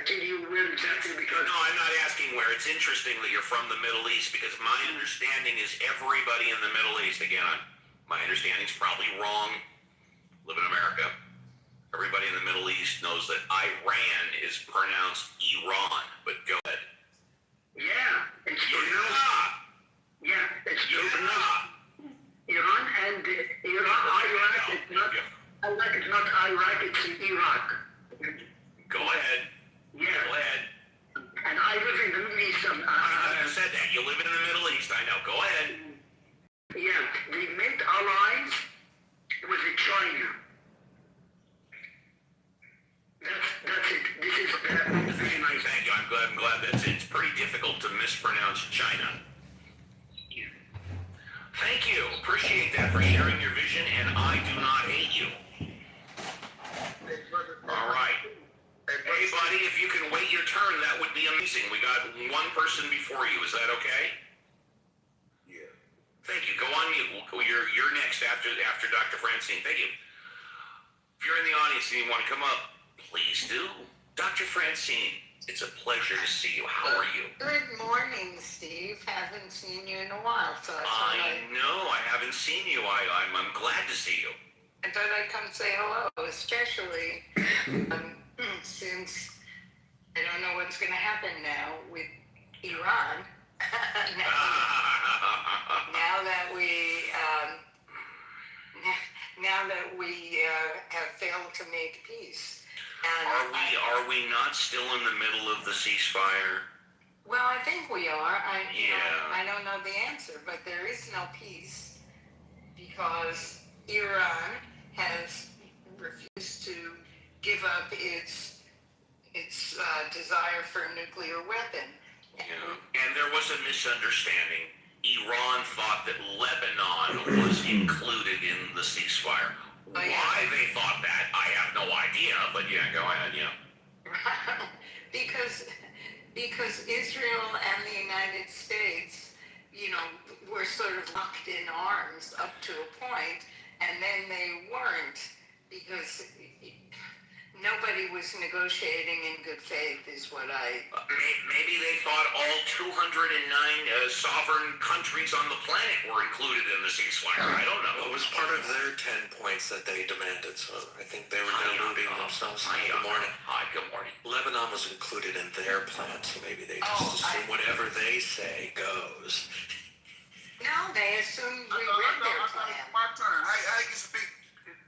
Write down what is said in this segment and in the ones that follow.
Can you where exactly? Because no, I'm not asking where. It's interesting that you're from the Middle East because my understanding is everybody in the Middle East, again, my understanding's probably wrong, live in America, everybody in the Middle East knows that Iran is pronounced Iran, but go ahead. yeah, it's it's Iran and Iraq. It's not. Iraq is not Iraq. It's Iraq. Go ahead. Yeah. Go ahead. And I live in the Middle East. I said that. You live in the Middle East. I know. Go ahead. Yeah. We made alliance with China. That's it. This is very nice. Thank you. I'm glad that's it. It's pretty difficult to mispronounce China. Thank you. Appreciate that for sharing your vision, and I do not hate you. All right. Hey, buddy, if you can wait your turn, that would be amazing. We got one person before you. Is that okay? Yeah. Thank you. Go on mute. You're next after Dr. Francine. Thank you. If you're in the audience and you want to come up, please do. Dr. Francine, it's a pleasure to see you. How are you? Good morning, Steve. Haven't seen you in a while, so I know. I haven't seen you. I'm glad to see you. I thought I'd come say hello, especially since I don't know what's going to happen now with Iran. now that we have failed to make peace. And are we not still in the middle of the ceasefire? Well, I think we are. I don't know the answer, but there is no peace because Iran has refused to give up its desire for a nuclear weapon. Yeah. And there was a misunderstanding. Iran thought that Lebanon was included in the ceasefire. Why they thought that, I have no idea, but yeah, go ahead, yeah. Because Israel and the United States, were sort of locked in arms up to a point, and then they weren't because nobody was negotiating in good faith, is what I... Maybe they thought all 209 sovereign countries on the planet were included in the ceasefire. I don't know. It was part of their 10 points that they demanded, so I think they were deluding themselves. Good morning. Hi, good morning. Lebanon was included in their plan, so maybe they just assume whatever they say goes. No, they assumed we read their plan. My turn. I can speak.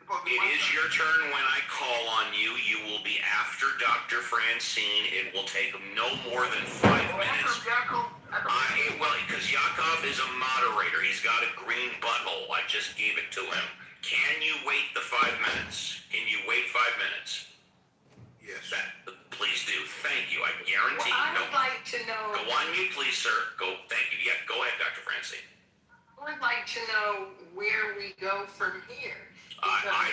It is your turn when I call on you. You will be after Dr. Francine. It will take no more than 5 minutes. Because Yakov is a moderator. He's got a green butthole. I just gave it to him. Can you wait the 5 minutes? Can you wait 5 minutes? Yes. Please do. Thank you. I guarantee. I would like to know... Go on mute, please, sir. Thank you. Yeah, go ahead, Dr. Francine. I would like to know where we go from here. I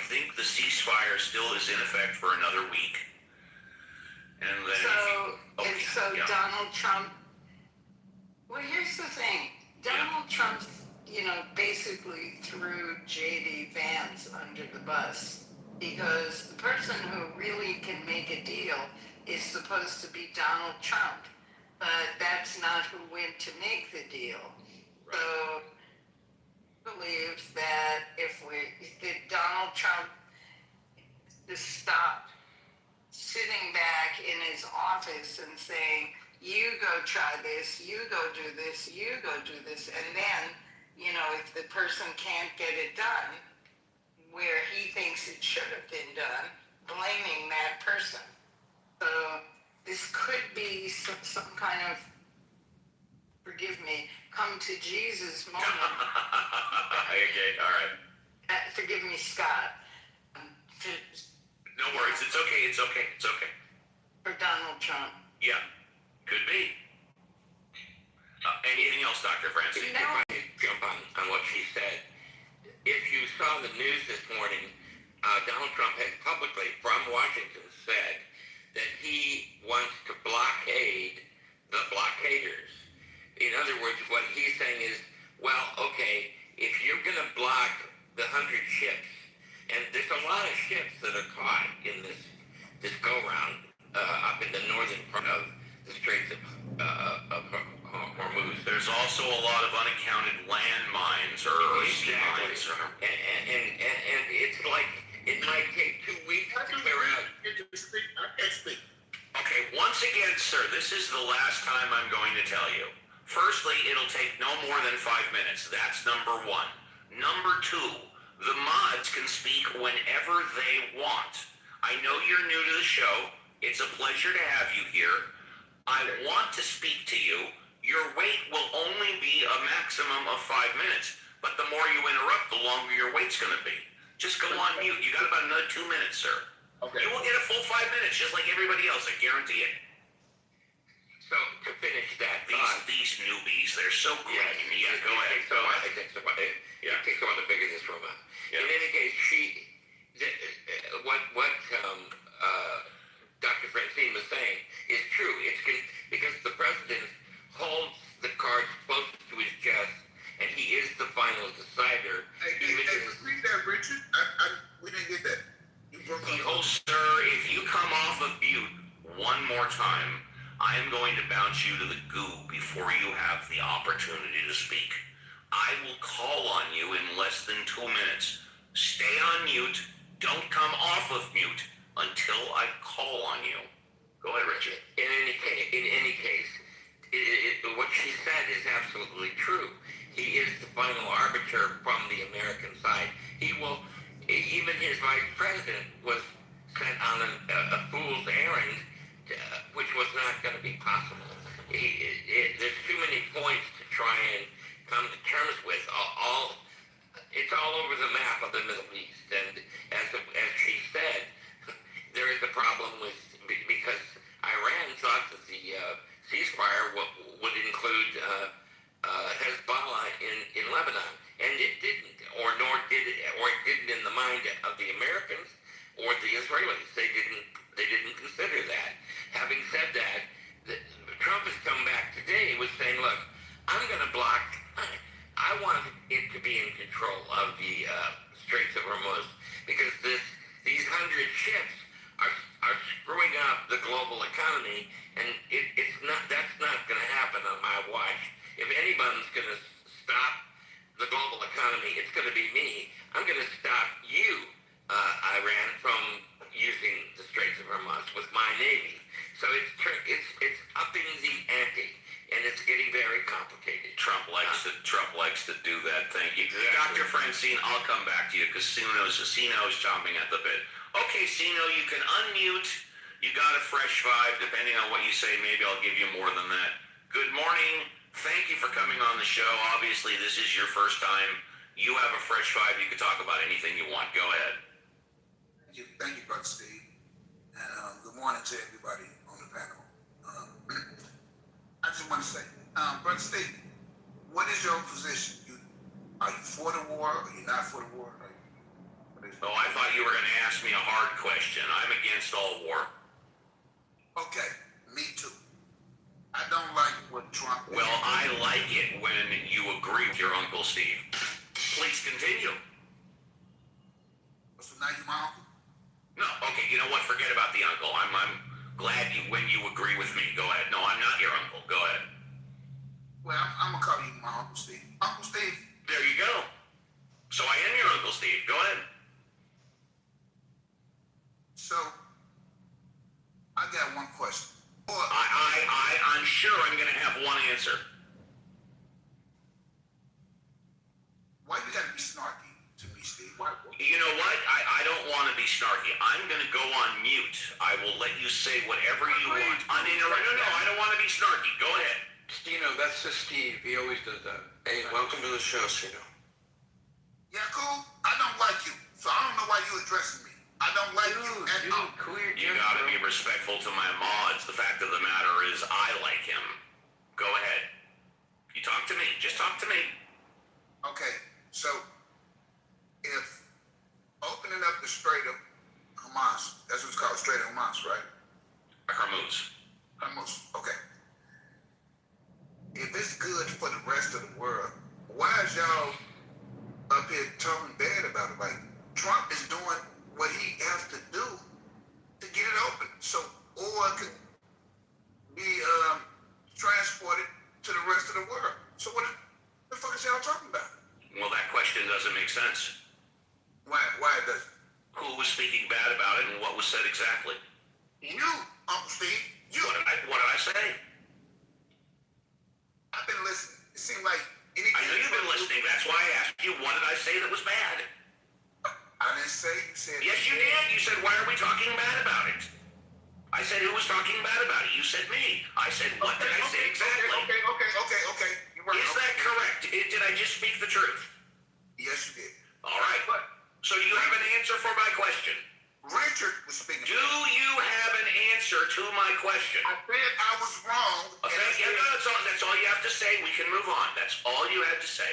think the ceasefire still is in effect for another week. And then Donald Trump. Well, here's the thing. Donald Trump, basically threw J.D. Vance under the bus because the person who really can make a deal is supposed to be Donald Trump, but that's not who went to make the deal. Right. So believes that if Donald Trump just stopped sitting back in his office and saying, you go try this, you go do this, you go do this, and then, if the person can't get it done where he thinks it should have been done, blaming that person. So this could be some kind of, forgive me, come to Jesus moment. Okay, all right. Forgive me, Scott. No worries. It's okay. For Donald Trump. Yeah, could be. Anything else, Dr. Francine? If I could jump on what she said. If you saw the news this morning, Donald Trump has publicly from Washington said that he wants to blockade the blockaders. In other words, what he's saying is, well, okay, if you're going to block the 100 ships, and there's a lot of ships that are caught in this go-round, up in the northern part of the Straits of Hormuz. There's also a lot of unaccounted landmines or sea mines. And it's like it might take 2 weeks to clear out. Okay, once again, sir, this is the last time I'm going to tell you. Firstly, it'll take no more than 5 minutes. That's number one. Number two, the mods can speak whenever they want. I know you're new to the show. It's a pleasure to have you here. I want to speak to you. Your wait will only be a maximum of 5 minutes, but the more you interrupt, the longer your wait's going to be. Just go on mute. You got about another 2 minutes, sir. Okay. You will get a full 5 minutes, just like everybody else. I guarantee it. So to finish that, these newbies, they're so green. Yeah, go ahead. It takes a while to figure this from out. In any case, what Dr. Francine was saying is true. It's because the president holds the cards closest to his chest, and he is the final decider. Read that, Richard. We didn't get that. Sir, if you come off of mute one more time, I am going to bounce you to the goo before you have the opportunity to speak. I will call on you in less than 2 minutes. Stay on mute. Don't come off of mute until I call on you. Go ahead, Richard. In any case, what she said is absolutely true. He is the final arbiter from the American side. He will. Even his vice president was sent on a fool's errand, which was not going to be possible. There's too many points to try and come to terms with. It's all over the map of the Middle East, and as she said, there is a problem with because Iran thought that the ceasefire would include Hezbollah in Lebanon, and it didn't, or it didn't in the mind of the Americans or the Israelis. They didn't consider that. Having said that, Trump has come back today with saying, look, I'm going to block. I want it to be in control of the Straits of Hormuz because these 100 ships are screwing up the global economy, and that's not going to happen on my watch. If anyone's going to stop the global economy, it's going to be me. I'm going to stop you, Iran, from using the Straits of Hormuz with my navy. So it's upping the ante, and it's getting very complicated. Trump likes to do that. Thank you, exactly. Dr. Francine. I'll come back to you because Sino's chomping at the bit. Okay, Sino, you can unmute. You got a fresh vibe. Depending on what you say, maybe I'll give you more than that. Good morning. Thank you for coming on the show. Obviously, this is your first time. You have a fresh vibe. You can talk about anything you want. Go ahead. Thank you, Brother Steve. And good morning to everybody on the panel. I just want to say, Brother Steve, what is your position? Are you for the war or are you not for the war? Oh, I thought you were going to ask me a hard question. I'm against all war. Okay, me too. I don't like what Trump is. Well, I like it when you agree with your Uncle Steve. Please continue. So now you my uncle? No, okay, you know what? Forget about the uncle. I'm glad when you agree with me. Go ahead. No, I'm not your uncle. Go ahead. Well, I'm going to call you my Uncle Steve. Uncle Steve. There you go. So I am your Uncle Steve. Go ahead. So, I got one question. I'm sure I'm going to have one answer. Why you got to be snarky to me, Steve? Why? You know what? I don't want to be snarky. I'm going to go on mute. I will let you say whatever you want. No, I don't want to be snarky. Go ahead. Stino, that's just Steve. He always does that. Hey, welcome to the show, Stino. Yeah, cool. I don't like you, so I don't know why you addressing me. I don't like you at all. You gotta be respectful to my mods. The fact of the matter is, I like him. Go ahead. You talk to me. Just talk to me. Okay, so if opening up the Strait of Hamas, that's what it's called, Strait of Hamas, right? Hormuz. Hamas, okay. If it's good for the rest of the world, why is y'all up here talking bad about it? Like, Trump is doing what he has to do to get it open. So, or said, who was talking bad about it? You said me. I said, what did I say exactly? Okay. You're right. Is that correct? Did I just speak the truth? Yes, you did. All right. So do you have an answer for my question? Richard was speaking. Do you have an answer to my question? I said I was wrong. That's all you have to say. We can move on. That's all you had to say.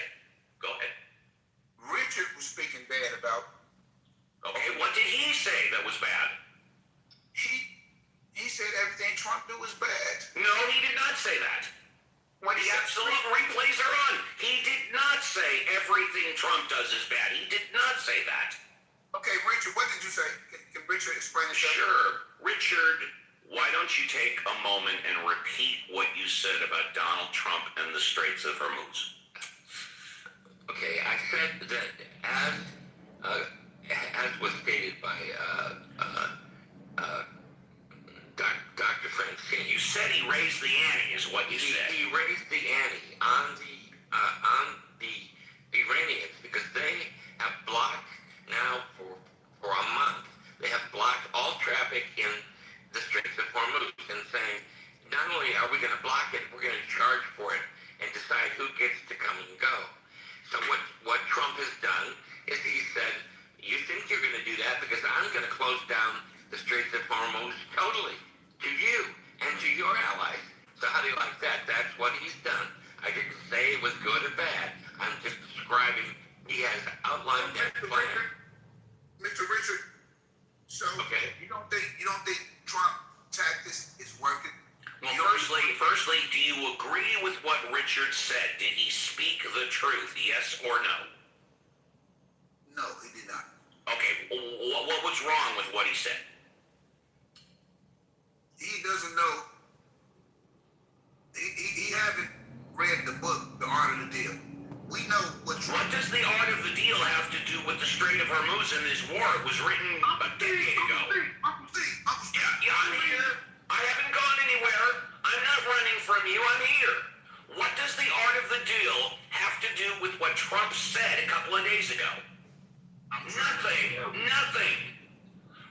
Go ahead. Richard was speaking bad about. Okay, what did he say that was bad? He said everything Trump do is bad. No, he did not say that. When The absolute replays are on. He did not say everything Trump does is bad. He did not say that. Okay, Richard, what did you say? Can Richard explain it? Sure. Richard, why don't you take a moment and repeat what you said about Donald Trump and the Straits of Hormuz? Okay, I said that as was stated by Dr. Francine. You said he raised the ante, is what you said. He raised the ante on the Iranians because they have blocked now for a month. They have blocked all traffic in the Straits of Hormuz and saying, not only are we going to block it, we're going to charge for it and decide who gets to come and go. So what Trump has done is he said, you think you're going to do that because I'm going to close down the Straits of Hormuz totally to you and to your allies. So how do you like that? That's what he's done. I didn't say it was good or bad. I'm just describing he has outlined that plan. Mr. Richard, so Okay. you don't think Trump tactics is working? Well, firstly, do you agree with what Richard said? Did he speak the truth, yes or no? No, he did not. Okay, what was wrong with what he said? He doesn't know. He haven't read the book, The Art of the Deal. We know what Trump. What does the art of the deal have to do with the Strait of Hormuz and this war? It was written a decade ago. Uncle Steve. Yeah, I'm here. I haven't gone anywhere. I'm not running from you. I'm here. What does the art of the deal have to do with what Trump said a couple of days ago? Nothing.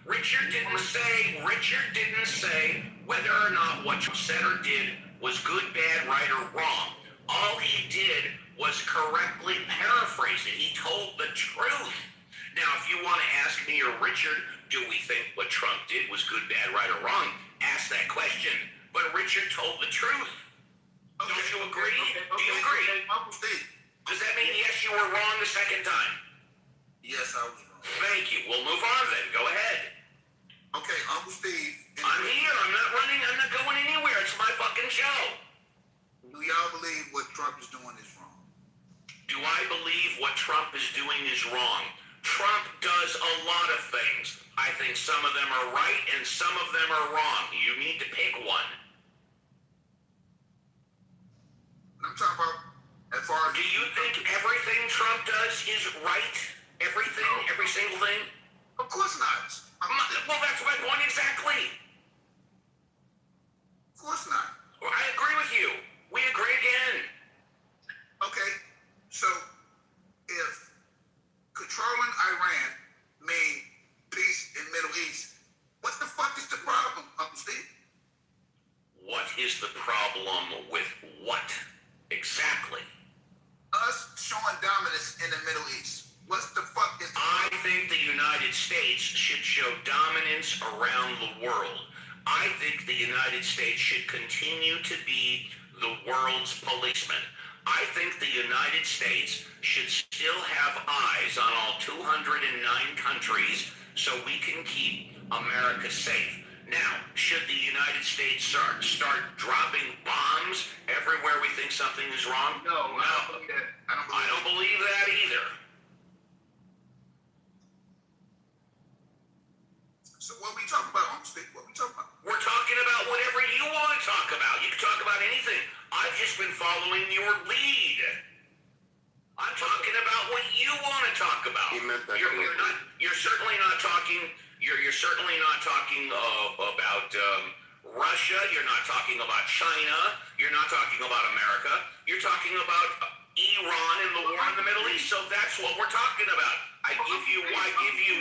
Richard didn't say whether or not what Trump said or did was good, bad, right, or wrong. All he did was correctly paraphrase it. He told the truth. Now, if you want to ask me or Richard, do we think what Trump did was good, bad, right, or wrong? Ask that question. But Richard told the truth. Don't you agree? Do you agree? Uncle Steve. Does that mean yes, you were wrong the second time? Yes, I was wrong. Thank you. We'll move on then. Go ahead. Okay, Uncle Steve. I'm here. I'm not running. I'm not going anywhere. It's my fucking show. Do y'all believe what Trump is doing is wrong? Do I believe what Trump is doing is wrong? Trump does a lot of things. I think some of them are right and some of them are wrong. You need to pick one. I'm talking about as far as. Do you think everything Trump does is right? Everything? Every single thing? Of course not. Well, that's my point exactly. Of course not. Well, I agree with you. We agree again. Okay, so if controlling Iran means peace in Middle East, what the fuck is the problem, Uncle Steve? What is the problem with what? Exactly. Us showing dominance in the Middle East. What's the fuck is the I think the United States should show dominance around the world. I think the United States should continue to be the world's policeman. I think the United States should still have eyes on all 209 countries so we can keep America safe. Now, should the United States start dropping bombs everywhere we think something is wrong? No, I don't believe that. I don't believe that either. So what we talking about, Uncle Steve? What we talking about? We're talking about whatever you want to talk about. You can talk about anything. I've just been following your lead. I'm talking about what you want to talk about. He meant that. You're certainly not talking. You're certainly not talking about Russia. You're not talking about China. You're not talking about America. You're talking about Iran and the war in the Middle East. So that's what we're talking about. I give you 1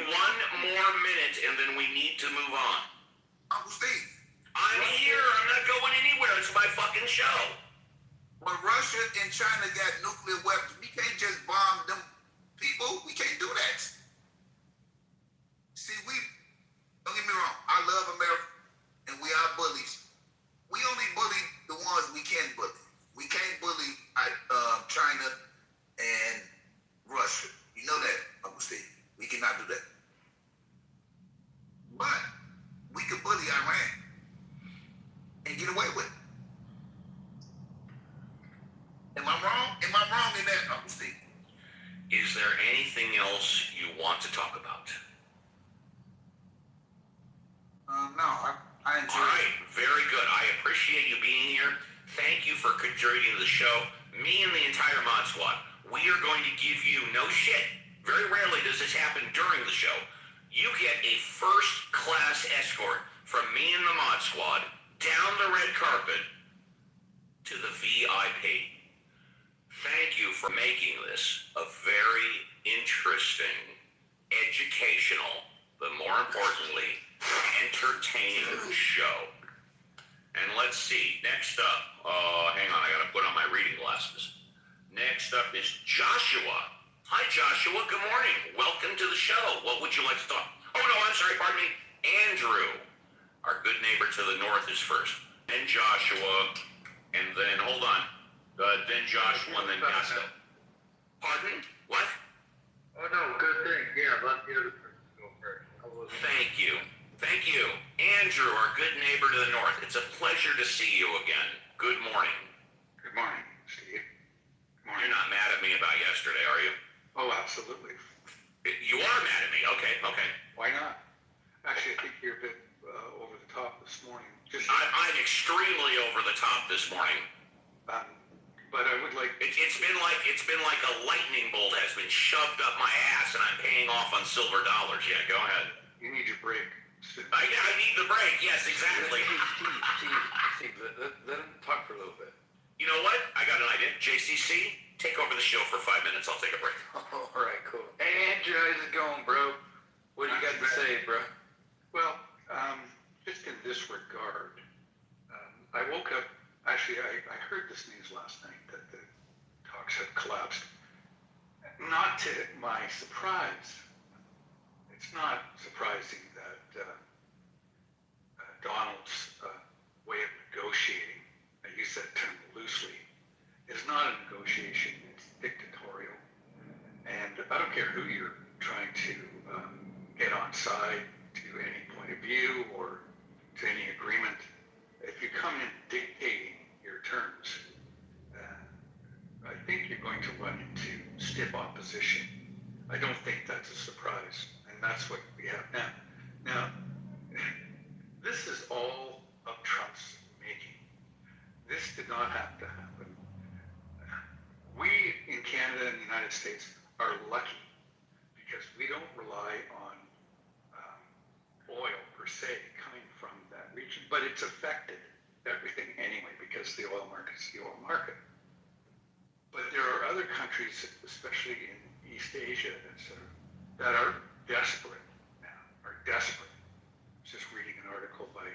more minute, and then we need to move on. Uncle Steve, show. When Russia and China got nuclear weapons, we can't just bomb them people. We can't do that. See, don't get me wrong. I love America, and we are bullies. We only bully the ones we can bully. We can't bully China and Russia. You know that, Uncle Steve. We cannot do that. But we could bully Iran and get away with it. Am I wrong? Am I wrong in that, Uncle Steve? Is there anything else you want to talk about? No, I enjoy All right, very good. I appreciate you being here. Thank you for contributing to the show. Me and the entire Mod Squad, we are going to give you no shit. Very rarely does this happen during the show. You get a first-class escort from me and the Mod Squad down the red carpet to the VIP. Thank you for making this a very interesting, educational, but more importantly, entertaining show. And let's see, next up, hang on, I gotta put on my reading glasses. Next up is Joshua. Hi, Joshua, good morning. Welcome to the show. What would you like to talk? Oh, no, I'm sorry, pardon me. Andrew, our good neighbor to the north, is first. Then Joshua, and then, hold on, then Joshua, and then Gasco. Pardon? What? Oh no, good thing. Yeah, let the other person go first. Thank you. Thank you. Andrew, our good neighbor to the north. It's a pleasure to see you again. Good morning. Good morning, Steve. Good morning. You're not mad at me about yesterday, are you? Oh, absolutely. You are mad at me. Okay. Why not? Actually, I think you're a bit over the top this morning. I'm extremely over the top this morning. But I would like. It's been like a lightning bolt has been shoved up my ass, and I'm paying off on silver dollars. Yeah, go ahead. You need your break. I need the break. Yes, exactly. Steve, let him talk for a little bit. You know what? I got an idea. JCC, take over the show for 5 minutes. I'll take a break. All right, cool. Hey, Andrew, how's it going, bro? What do you got to say, bro? Well, just in this regard, I woke up. Actually, I heard this news last night that the talks had collapsed. Not to my surprise. It's not surprising that Donald's way of negotiating, I use that term loosely, is not a negotiation, it's dictatorial. And I don't care who you're trying to get on side to any point of view or to any agreement. If you come in dictating your terms, I think you're going to run into stiff opposition. I don't think that's a surprise, and that's what we have now. Now, this is all of Trump's making. This did not have to happen. We in Canada and the United States are lucky because we don't rely on oil per se coming from that region, but it's affected everything anyway because the oil market is the oil market. But there are other countries, especially in East Asia, that are desperate now, are desperate. I was just reading an article by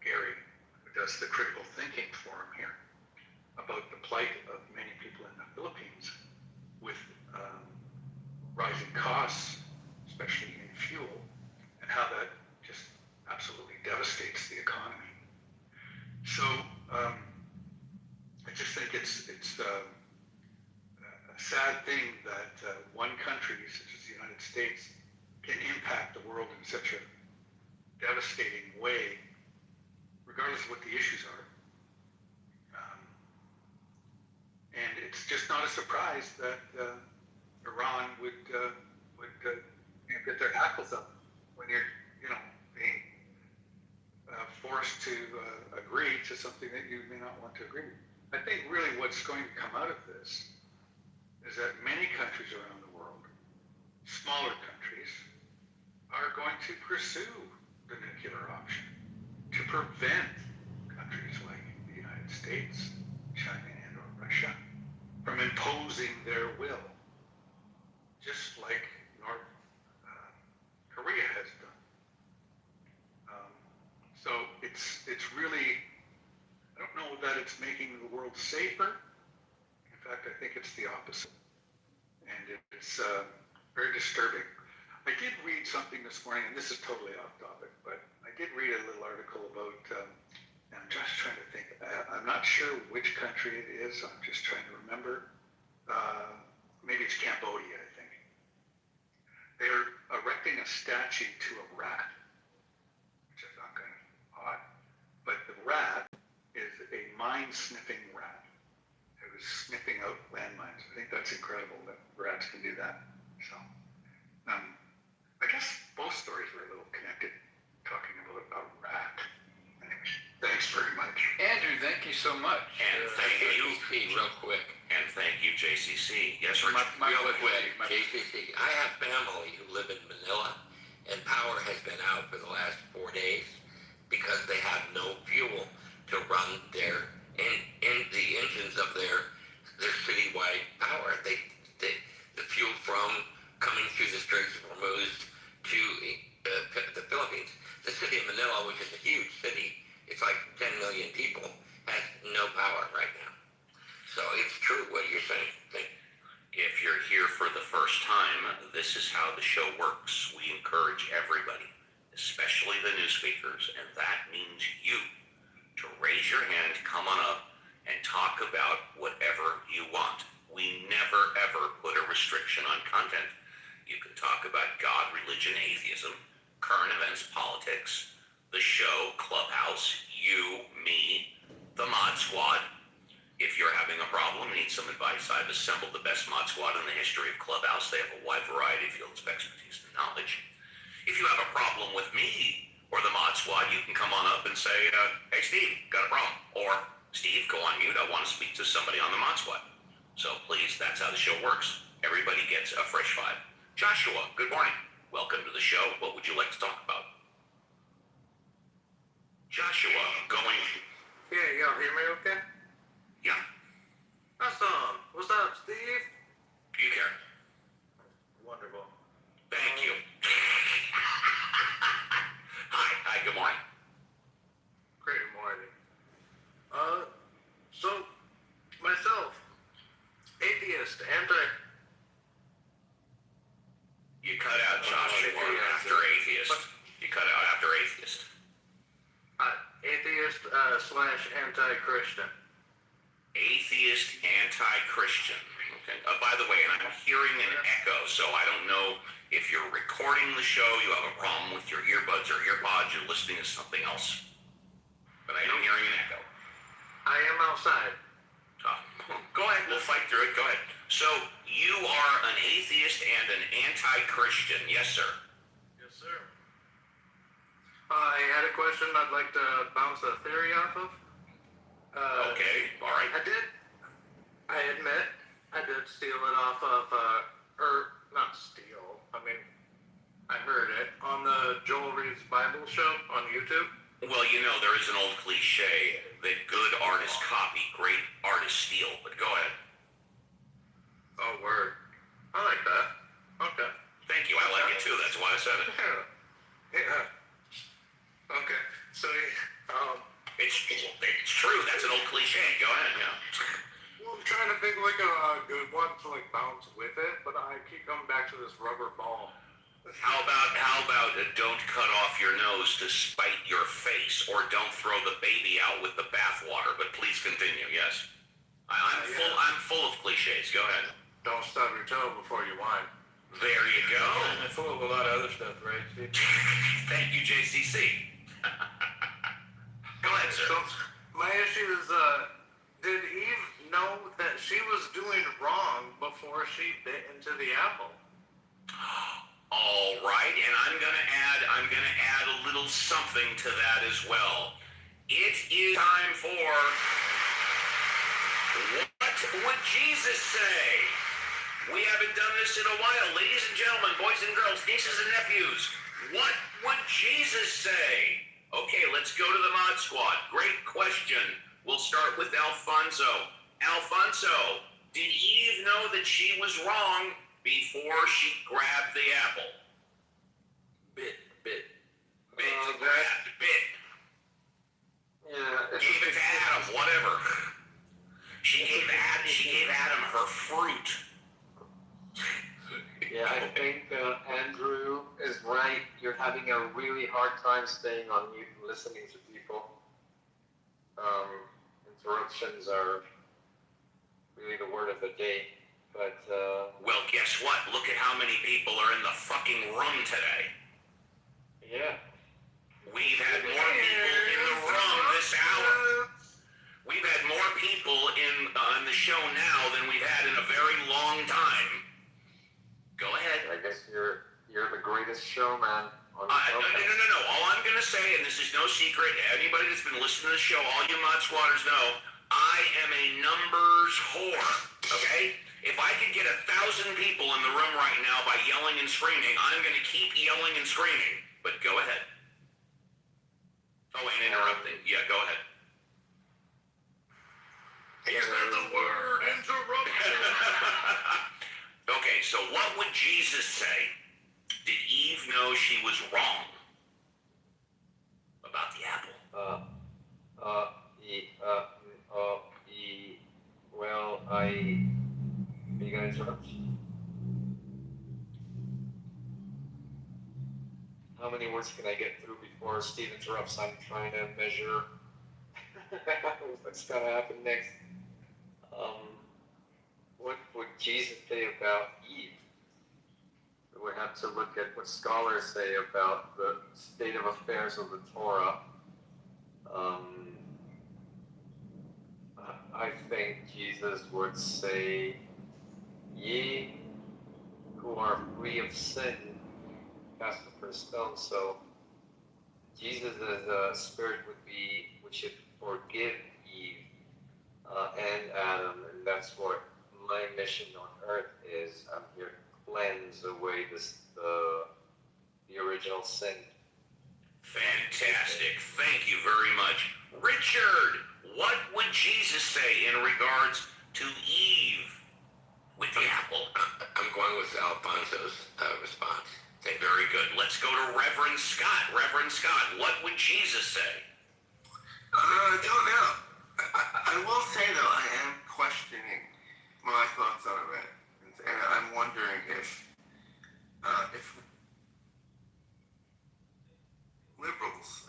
Gary, who does the critical thinking forum here, about the plight of many people in the Philippines with rising costs, especially in fuel, and how that just absolutely devastates the economy. So I just think it's a sad thing that one country, such as the United States, can impact the world in such a devastating way, regardless of what the issues are. And it's just not a surprise that Iran would get their hackles up when you're, being forced to agree to something that you may not want to agree with. I think really what's going to come out of this is that many countries around the world, smaller countries, are going to pursue the nuclear option to prevent countries like the United States, China, and or Russia from imposing their will, just like North Korea has done. So it's really, I don't know that it's making the world safer. In fact, I think it's the opposite. And it's very disturbing. I did read something this morning, and this is totally off topic, but I did read a little article about, I'm just trying to think, I'm not sure which country it is, I'm just trying to remember. Maybe it's Cambodia, I think. They're erecting a statue to a rat, which I found kind of odd. But the rat is a mine-sniffing rat. It was sniffing out landmines. I think that's incredible that rats can do that. So, I guess both stories were a little connected, talking about a rat. Anyway, thanks very much. Andrew, thank you so much. And thank you. Real quick. And thank you, JCC. Yes, Rich. Real quick, JCC. I have family who live in Manila, and power has been out for the last 4 days because they have no fuel to run their the engines of their citywide power. The fuel from coming through the Straits of Hormuz to the Philippines. The city of Manila, which is a huge city, it's like 10 million people, has no power right now. So it's true what you're saying. If you're here for the first time, this is how the show works. We encourage everybody, especially the new speakers, and that means you, to raise your hand, come on up, and talk about whatever you want. We never, ever put a restriction on content. You can talk about God, religion, atheism, current events, politics, the show, Clubhouse, you, me, the Mod Squad. If you're having a problem, need some advice, I've assembled the best Mod Squad in the history of Clubhouse. They have a wide variety of fields of expertise and knowledge. If you have a problem with me or the Mod Squad, you can come on up and say, hey, Steve, got a problem. Or, Steve, go on mute. I want to speak to somebody on the Mod Squad. So please, that's how the show works. Everybody gets a fresh vibe. Joshua, good morning. Welcome to the show. What would you like to talk about? Joshua, going... Yeah, y'all hear me okay? Yeah, Awesome. What's up, Steve? you care. Wonderful. Thank you. Hi, good morning. Great morning. So, myself, atheist, You cut out Joshua after atheist. You cut out after atheist. atheist slash anti-Christian. Atheist, anti-Christian. Okay. By the way, and I'm hearing an echo, so I don't know if you're recording the show, you have a problem with your earbuds or earpods, you're listening to something else. But I am hearing an echo. I am outside. Go ahead, we'll fight through it. Go ahead. So, you are an atheist and an anti-Christian. Yes, sir. Yes, sir. I had a question I'd like to bounce a theory off of. Okay, all right. I admit, I did steal it off of, or not steal, I mean, I heard it on the Joel Reed's Bible show on YouTube. Well, you know, there is an old cliche that good artists copy, great artists steal, but go ahead. Oh, word. I like that. Okay. Thank you, I like it too, that's why I said it. Yeah. Okay. So, It's true, that's an old cliche, go ahead, yeah. well, I'm trying to think like a good one to like bounce with it, but I keep coming back to this rubber ball. How about don't cut off your nose to spite your face, or don't throw the baby out with the bathwater, but please continue, yes. I'm full of cliches, go ahead. Don't stub your toe before you whine. There you go. I'm full of a lot of other stuff, right, Steve? Thank you, JCC. Go ahead, sir. So, my issue is, did Eve know that she was doing wrong before she bit into the apple? All right, and I'm gonna add a little something to that as well. It is time for What Would Jesus Say? We haven't done this in a while. Ladies and gentlemen, boys and girls, nieces and nephews, what would Jesus say? Okay, let's go to the Mod Squad. Great question. We'll start with Alfonso. Alfonso, did Eve know that she was wrong before she grabbed the apple? Bit. Grabbed, bit. Yeah, gave it to Adam, whatever. She gave Adam her fruit. Yeah, I think Andrew is right. You're having a really hard time staying on mute and listening to people. Interruptions are really the word of the day. But, well, guess what? Look at how many people are in the fucking room today. Yeah. We've had more people in the room this hour. We've had more people on the show now than we've had in a very long time. Go ahead. I guess you're the greatest showman on the show. No. All I'm going to say, and this is no secret, anybody that's been listening to the show, all you Mod Squatters know, I am a numbers whore, okay? If I could get 1,000 people in the room right now by yelling and screaming, I'm going to keep yelling and screaming. But go ahead. Oh, and interrupting. Yeah, go ahead. He said the word interruption. Okay, so what would Jesus say? Did Eve know she was wrong about the apple? Well, are you gonna interrupt? How many words can I get through before Steve interrupts? I'm trying to measure what's gonna happen next. What would Jesus say about Eve? We have to look at what scholars say about the state of affairs of the Torah. I think Jesus would say, ye who are free of sin, cast the first stone. So Jesus' spirit would be, we should forgive Eve and Adam, and that's what my mission on earth is. I'm here to cleanse away the original sin. Fantastic. Thank you very much. Richard, what would Jesus say in regards to Eve with the apple? I'm going with Alfonso's response. Very good. Let's go to Reverend Scott. Reverend Scott, what would Jesus say? I don't know. I will say, though, I am questioning my thoughts on it. And I'm wondering if liberals,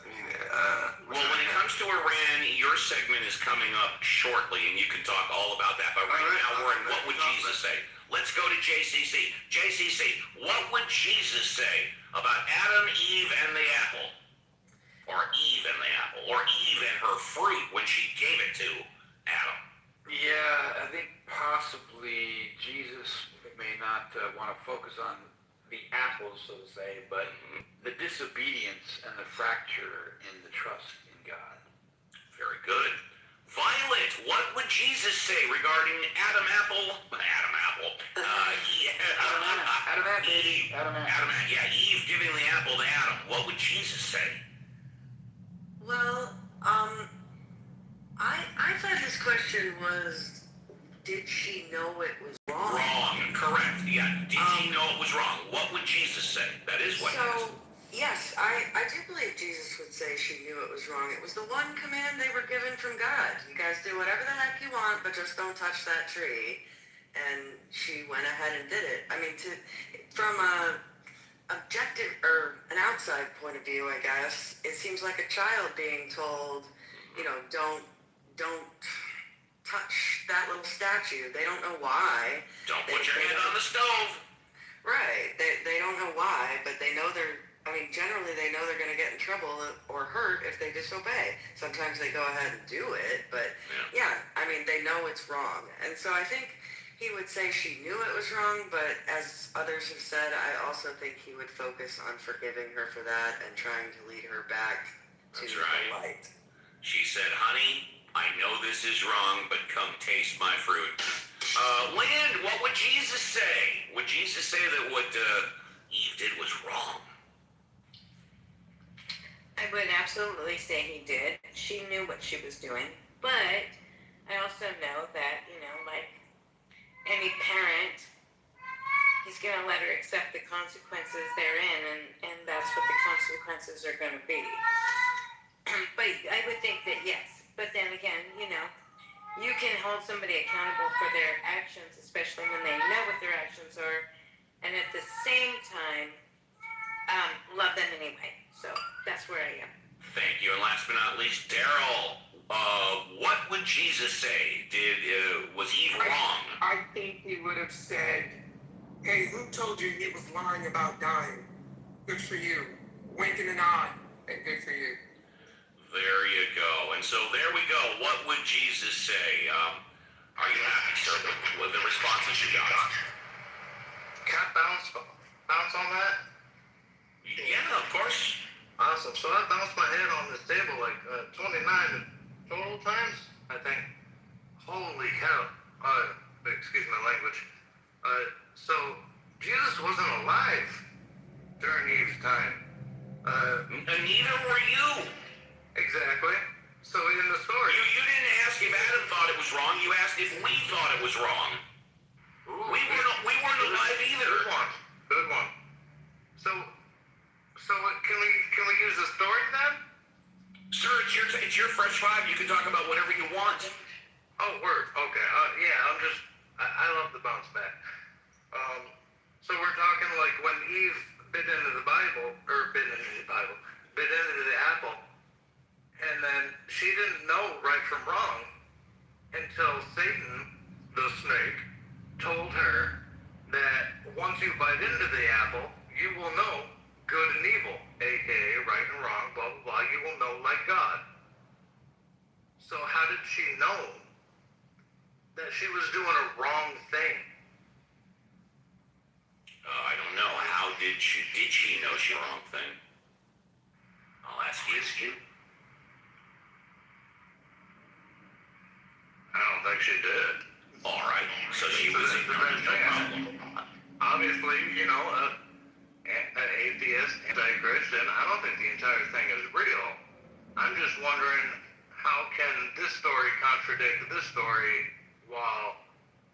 well, when it comes to Iran, your segment is coming up shortly, and you can talk all about that. But right now, we're in What Would Jesus Say? Let's go to JCC. JCC, what would Jesus say about Adam, Eve, and the apple? Or Eve and the apple? Or Eve and her fruit when she gave it to Adam? Yeah, I think possibly Jesus may not want to focus on the apples, so to say, but the disobedience and the fracture in the trust in God. Very good. Violet, what would Jesus say regarding Adam Apple? Adam Apple. Adam Apple, baby. Adam Apple. Yeah, Eve giving the apple to Adam. What would Jesus say? Well, I thought his question was, did she know it was wrong? Wrong, correct. Yeah, did she know it was wrong? What would Jesus say? That is what he asked. Yes, I do believe Jesus would say she knew it was wrong. It was the one command they were given from God. You guys do whatever the heck you want, but just don't touch that tree. And she went ahead and did it. I mean, from a objective or an outside point of view, I guess, it seems like a child being told, don't touch that little statue. They don't know why. Don't put your hand on the stove. Right. They don't know why, but they know generally they know they're going to get in trouble or hurt if they disobey. Sometimes they go ahead and do it, but they know it's wrong. And so I think he would say she knew it was wrong, but as others have said, I also think he would focus on forgiving her for that and trying to lead her back to the light. She said, honey, I know this is wrong, but come taste my fruit. Lynn, what would Jesus say? Would Jesus say that what Eve did was wrong? I would absolutely say he did. She knew what she was doing. But I also know that, like any parent, he's going to let her accept the consequences therein, and that's what the consequences are going to be. But I would think that yes. But hold somebody accountable for their actions, especially when they know what their actions are, and at the same time, love them anyway. So that's where I am. Thank you. And last but not least, Daryl, what would Jesus say? Was Eve wrong? I think he would have said, hey, who told you he was lying about dying? Good for you. Winking an eye, and good for you. There you go. And so there we go. What would Jesus say? Are you happy, sir, with the responses you got? Can I bounce on that? Yeah, of course. Awesome. So I bounced my head on this table like 29 total times, I think. Holy cow. Excuse my language. So Jesus wasn't alive during Eve's time. Neither were you. Exactly. So in the story... You didn't ask if Adam thought it was wrong. You asked if we thought it was wrong. Ooh, we weren't alive either. Good one. Good one. So can we use the story then? Sir, it's your fresh vibe. You can talk about whatever you want. Oh, word. Okay. Yeah, I love the bounce back. So we're talking like when Eve bit into the apple, and then she didn't know right from wrong until Satan, the snake, told her that once you bite into the apple, you will know good and evil, aka right and wrong, blah, blah, blah. You will know like God. So how did she know that she was doing a wrong thing? I don't know. How did she know she wrong thing? I'll ask you. I don't think she did. All right. So she was ignorant. No problem. Obviously, an atheist, anti-Christian, I don't think the entire thing is real. I'm just wondering, how can this story contradict this story while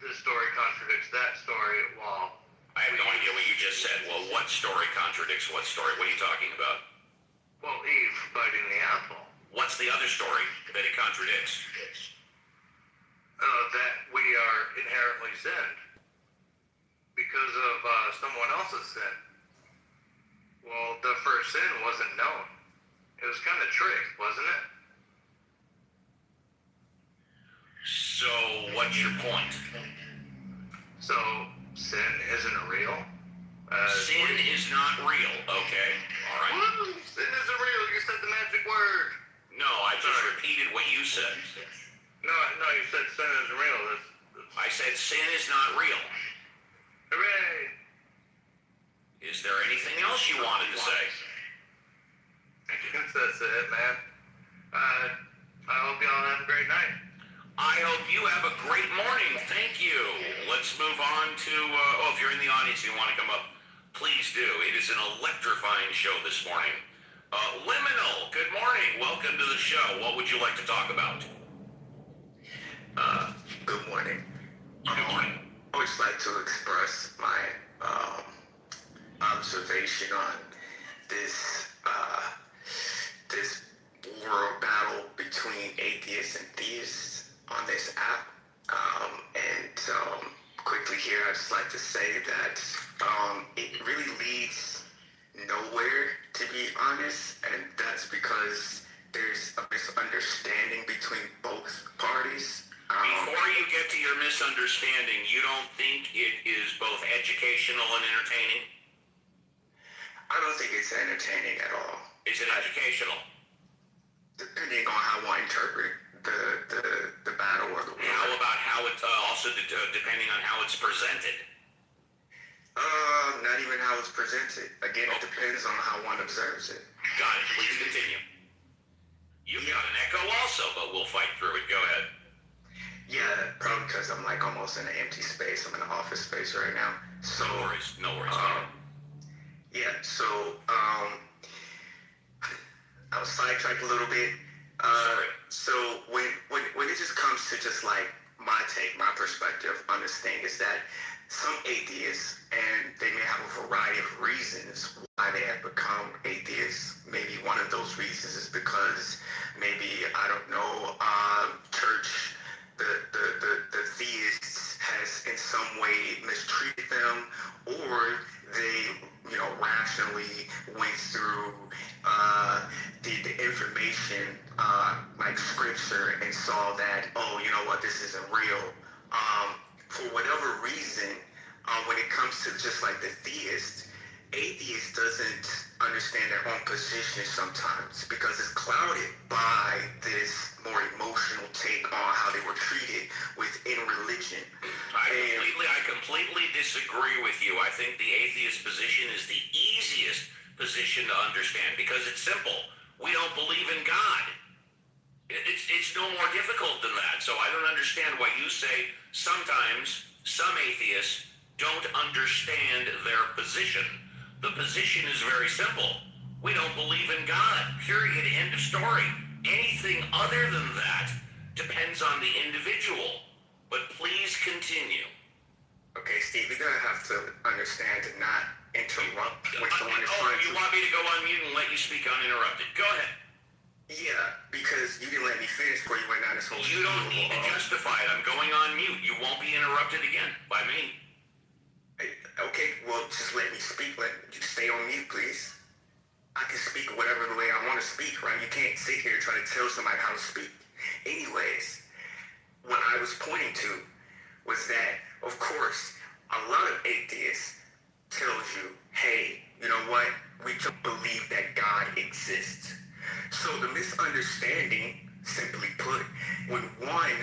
this story contradicts that story while... I have no idea what you just said. Well, what story contradicts what story? What are you talking about? Well, Eve biting the apple. What's the other story that it contradicts? That we are inherently sinned because of someone else's sin. Well, the first sin wasn't known. It was kind of tricked, wasn't it? So, what's your point? So, sin isn't real? Sin is not real, okay? All right. Woo! Sin isn't real. You said the magic word. No, I just repeated what you said. No, you said sin isn't real. I said sin is not real. Hooray! Is there anything else you wanted to say? I guess that's it, man. I hope y'all have a great night. I hope you have a great morning. Thank you. Let's move on to, if you're in the audience and you want to come up, please do. It is an electrifying show this morning. Liminal, good morning. Welcome to the show. What would you like to talk about? Good morning. Good morning. I would just like to express my observation on this world battle between atheists and theists on this app. Quickly here, I'd just like to say that it really leads nowhere, to be honest, and that's because there's a misunderstanding between both parties. Before you get to your misunderstanding, you don't think it is both educational and entertaining? I don't think it's entertaining at all. Is it educational? Depending on how one interpret the battle or the war. How about how it also depending on how it's presented? Not even how it's presented. Again, it depends on how one observes it. Got it. Please continue. You've got an echo also, but we'll fight through it. Go ahead. Yeah, probably because I'm like almost in an empty space. I'm in an office space right now. So, no worries. No worries. Yeah, so I was sidetracked a little bit. So when it just comes to just like my take, my perspective on this thing is that some atheists, and they may have a variety of reasons why they have become atheists. Maybe one of those reasons is because maybe, I don't know, church, the like scripture and saw that, oh, you know what, this isn't real. For whatever reason, when it comes to just like the theist, atheist doesn't understand their own position sometimes because it's clouded by this more emotional take on how they were treated within religion. I completely disagree with you. I think the atheist position is the easiest position to understand because it's simple. We don't believe in God. It's no more difficult than that. So I don't understand why you say sometimes some atheists don't understand their position. The position is very simple. We don't believe in God, period, end of story. Anything other than that depends on the individual. But please continue. Okay, Steve, you're going to have to understand and not interrupt when someone is trying to... You want me to go on mute and let you speak uninterrupted? Go ahead. Yeah, because you didn't let me finish before you went down this whole... You don't need to justify it. I'm going on mute. You won't be interrupted again by me. Okay, well, just let me speak. Let you stay on mute, please. I can speak whatever the way I want to speak, right? You can't sit here and try to tell somebody how to speak. Anyways, what I was pointing to was that, of course, a lot of atheists tells you, hey, you know what? We don't believe that God exists. So the misunderstanding, simply put, when one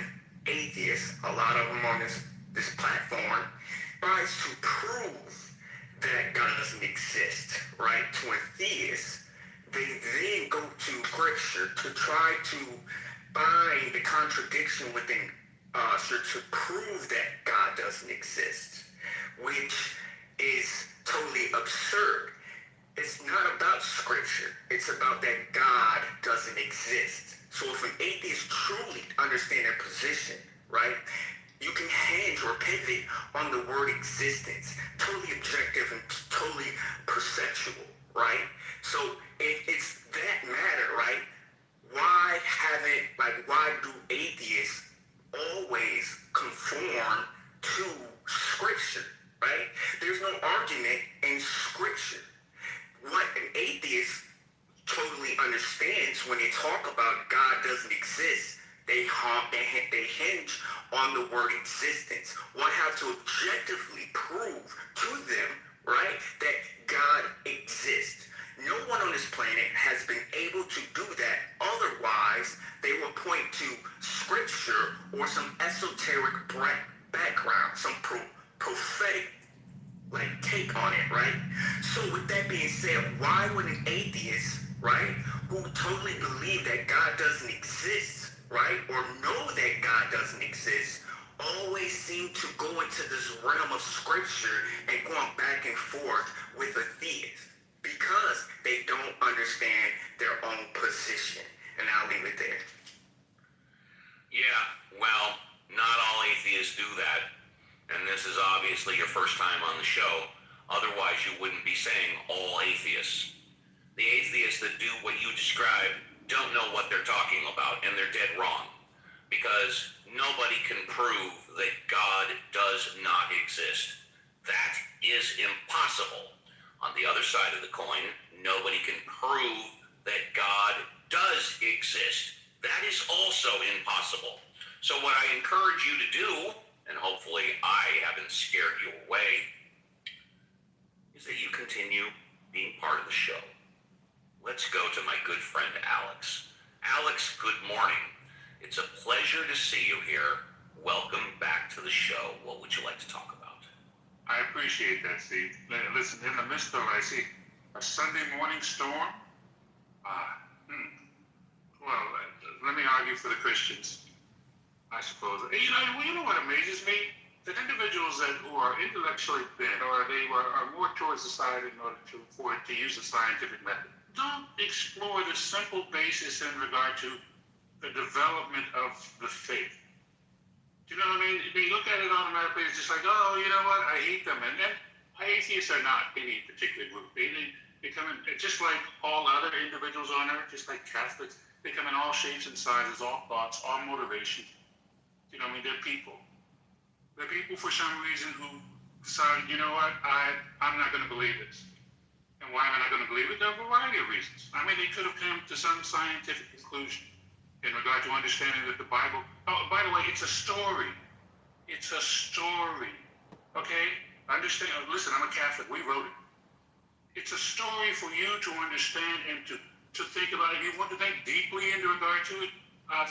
atheist, a lot of them on this platform, tries to prove that God doesn't exist, right? To a theist, they then go to scripture to try to find the contradiction within to prove that God doesn't exist, which is totally absurd. It's not about scripture. It's about that God doesn't exist. So if an atheist truly understands their position, right, you can hinge or pivot on the word existence. Totally objective and totally perceptual, right? So if it's that matter, right, why do atheists always conform to scripture, right? There's no argument in scripture. What an atheist totally understands when they talk about God doesn't exist, they hinge on the word existence. One have to objectively prove to them, right, that God exists. No one on this planet has been able to do that. Otherwise, they will point to scripture or some esoteric background, some prophetic take on it, right? So with that being said, why would an atheist, right, who totally believe that God doesn't exist, right, or know that God doesn't exist, always seem to go into this realm of scripture and going back and forth with a theist? Because they don't understand their own position. And I'll leave it there. Yeah, well, not all atheists do that. And this is obviously your first time on the show. Otherwise, you wouldn't be saying all atheists. The atheists that do what you described don't know what they're talking about, and they're dead wrong. Because nobody can prove that God does not exist. That is impossible. On the other side of the coin, nobody can prove that God does exist. That is also impossible. So what I encourage you to do, and hopefully I haven't scared you away, is that you continue being part of the show. Let's go to my good friend Alex. Alex, good morning. It's a pleasure to see you here. Welcome back to the show. What would you like to talk about? I appreciate that, Steve. Listen, in the midst of, I see, a Sunday morning storm. Well, let me argue for the Christians, I suppose. You know what amazes me? That individuals who are intellectually bent, or are more towards the side in order to use the scientific method, don't explore the simple basis in regard to the development of the faith. Do you know what I mean? They look at it automatically, it's just like, oh, you know what, I hate them. And atheists are not any particular group. They come in, just like all other individuals on earth, just like Catholics, they come in all shapes and sizes, all thoughts, all motivations. You know what I mean? They're people. They're people for some reason who decided, you know what, I'm not going to believe this. And why am I not going to believe it? There are a variety of reasons. I mean, they could have come to some scientific conclusion. in regard to understanding that the Bible, oh, by the way, it's a story. It's a story. Okay? Understand, listen, I'm a Catholic. We wrote it. It's a story for you to understand and to think about. If you want to think deeply in regard to it,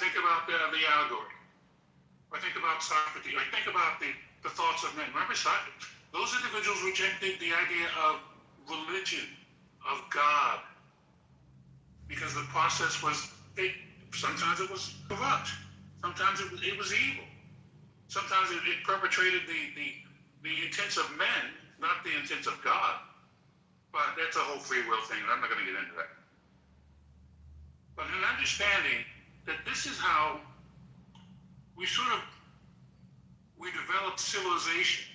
think about the allegory. Or think about Socrates. Or think about the thoughts of men. Remember Socrates? Those individuals rejected the idea of religion, of God. Because the process was, sometimes it was corrupt. Sometimes it was evil. Sometimes it perpetrated the intents of men, not the intents of God. But that's a whole free will thing, and I'm not going to get into that. But an understanding that this is how we develop civilization.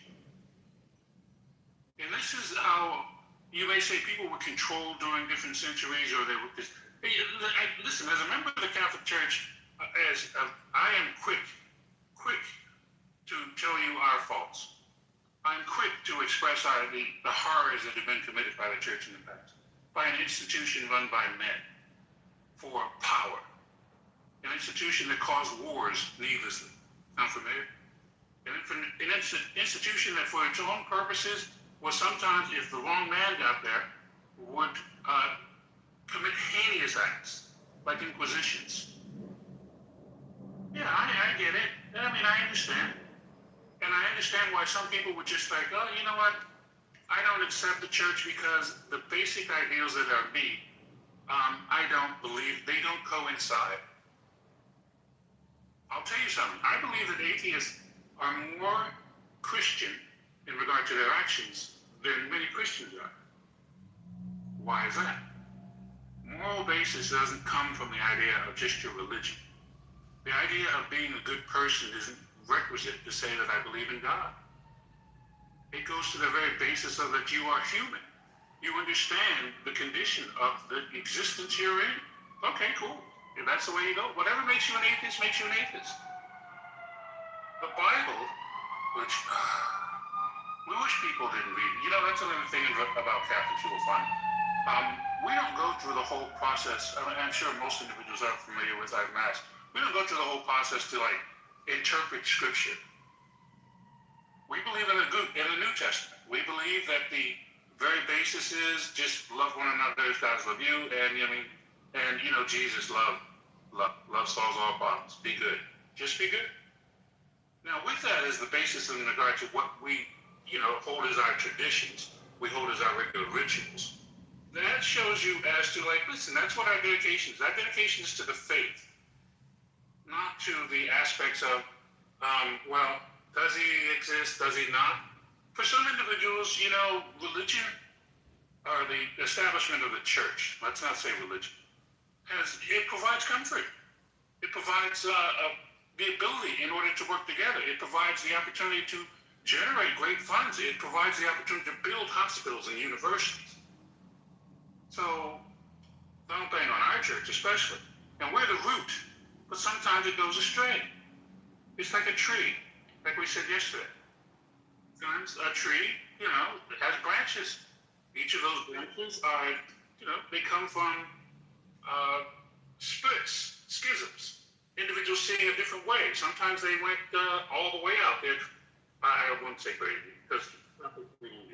And this is how, you may say, people were controlled during different centuries, or they were, listen, as a member of the Catholic Church, I am quick to tell you our faults. I'm quick to express the horrors that have been committed by the church in the past, by an institution run by men for power, an institution that caused wars needlessly. Sound familiar? An institution that for its own purposes was sometimes, if the wrong man got there, would commit heinous acts, like inquisitions. Yeah, I get it. I mean, I understand. And I understand why some people would just like, oh, you know what? I don't accept the church because the basic ideals that are me, I don't believe, they don't coincide. I'll tell you something. I believe that atheists are more Christian in regard to their actions than many Christians are. Why is that? Moral basis doesn't come from the idea of just your religion. The idea of being a good person isn't requisite to say that I believe in God. It goes to the very basis of that you are human. You understand the condition of the existence you're in. Okay, cool. If that's the way you go, whatever makes you an atheist makes you an atheist. The Bible, which we wish people didn't read. You know, that's another thing about Catholics you will find. We don't go through the whole process. I mean, I'm sure most individuals are familiar with our Mass. We don't go through the whole process to interpret Scripture. We believe in the New Testament. We believe that the very basis is just love one another as God loves you, and Jesus love solves all problems. Be good. Just be good. Now, with that as the basis in regard to what we hold as our traditions, we hold as our regular rituals. That shows you as to listen, that's what our dedication is. Our dedication is to the faith, not to the aspects of, well, does he exist, does he not? For some individuals, religion, or the establishment of the church, let's not say religion, it provides comfort. It provides the ability in order to work together. It provides the opportunity to generate great funds. It provides the opportunity to build hospitals and universities. So, don't blame on our church especially. And we're the root, but sometimes it goes astray. It's like a tree, like we said yesterday. A tree, has branches. Each of those branches are, they come from splits, schisms. Individuals seeing a different way. Sometimes they went all the way out there. I won't say crazy, because it's not the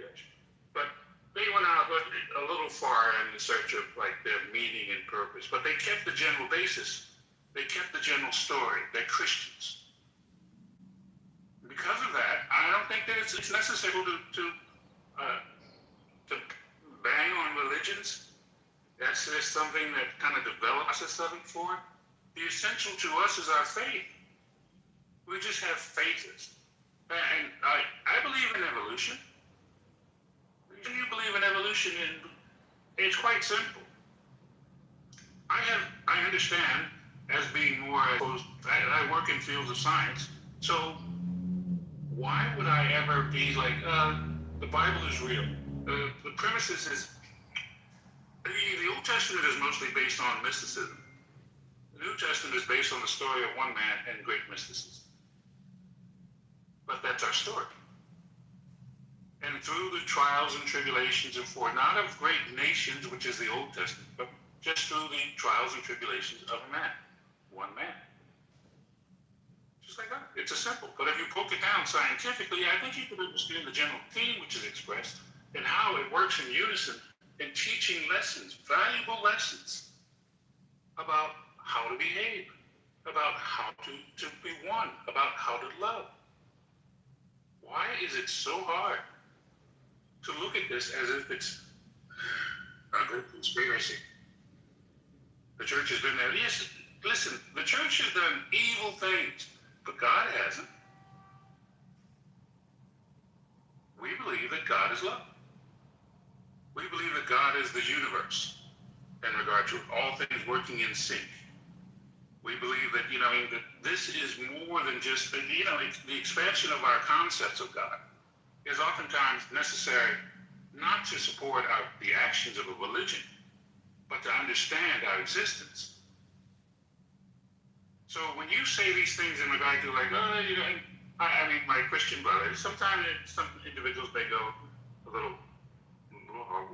edge. But they went out a little far in the search of their meaning and purpose. But they kept the general basis. They kept the general story. They're Christians. Because of that, I don't think that it's necessary to bang on religions. That's just something that kind of develops us something for. The essential to us is our faith. We just have faiths. And I believe in evolution. If you believe in evolution, it's quite simple. I understand as being more exposed. I work in fields of science, so why would I ever be the Bible is real? The premises is the Old Testament is mostly based on mysticism. The New Testament is based on the story of one man and great mysticism. But that's our story. And through the trials and tribulations not of great nations, which is the Old Testament, but just through the trials and tribulations of man. one man. Just like that. It's a simple. But if you broke it down scientifically, I think you could understand the general theme which is expressed and how it works in unison in teaching lessons, valuable lessons about how to behave, about how to be one, about how to love. Why is it so hard to look at this as if it's a great conspiracy? The church has been there. Yes, listen, the church has done evil things, but God hasn't. We believe that God is love. We believe that God is the universe in regard to all things working in sync. We believe that, that this is more than just, the expansion of our concepts of God is oftentimes necessary not to support the actions of a religion, but to understand our existence. So when you say these things in regard to my Christian brothers, sometimes some individuals may go a little hard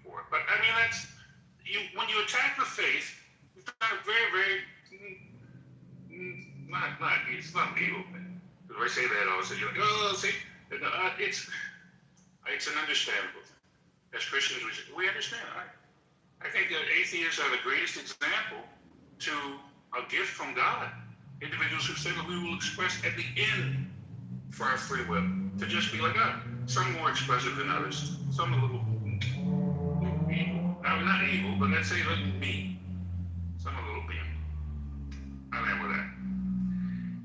for it. But that's, when you attack the faith, it's not a very, very, it's not an evil thing. Because if I say that, all of a sudden you're like, oh, see, it's an understandable thing. As Christians, we understand, right? I think that atheists are the greatest example to a gift from God. Individuals who say that we will express at the end for our free will, to just be like God. Some more expressive than others, some a little evil. Not evil, but let's say a little mean. Some a little mean. I'll end with that.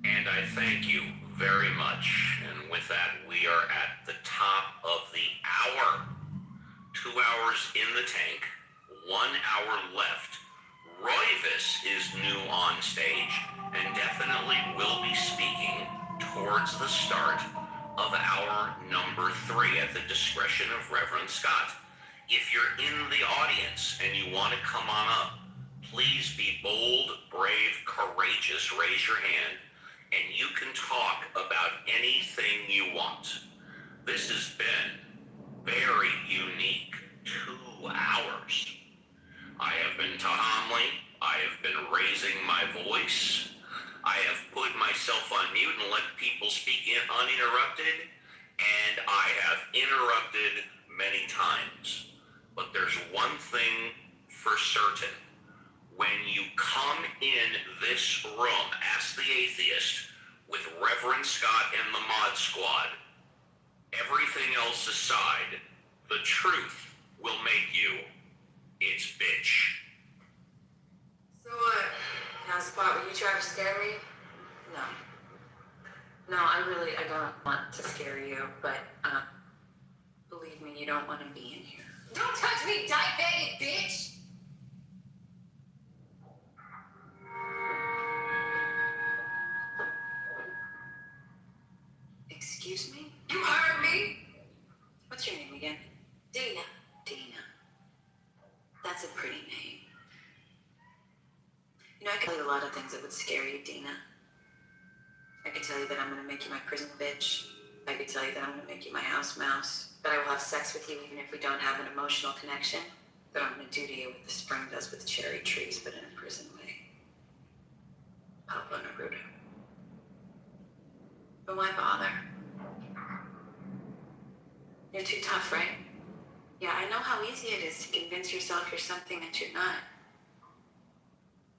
And I thank you very much. And with that, we are at the top of the hour. 2 hours in the tank, 1 hour left. Royvis is new on stage and definitely will be speaking towards the start of hour number 3 at the discretion of Reverend Scott. If you're in the audience and you want to come on up, please be bold, brave, courageous, raise your hand, and you can talk about anything you want. This has been very unique 2 hours. I have been Tahamli. I have been raising my voice. I have put myself on mute and let people speak uninterrupted, and I have interrupted many times. But there's one thing for certain. When you come in this room, Ask the Atheist, with Reverend Scott and the Mod Squad, everything else aside, the truth will make you its bitch. So what? Now, Spot, will you try to scare me? No. No, I don't want to scare you, but, believe me, you don't want to be in here. Don't touch me, diabetic bitch! Excuse me? You heard me? What's your name again? Dina. Dina. That's a pretty name. I could tell you a lot of things that would scare you, Dina. I could tell you that I'm going to make you my prison bitch. I could tell you that I'm going to make you my house mouse. That I will have sex with you even if we don't have an emotional connection. That I'm going to do to you what the spring does with cherry trees, but in a prison way. Pablo Neruda. But why bother? You're too tough, right? Yeah, I know how easy it is to convince yourself you're something that you're not.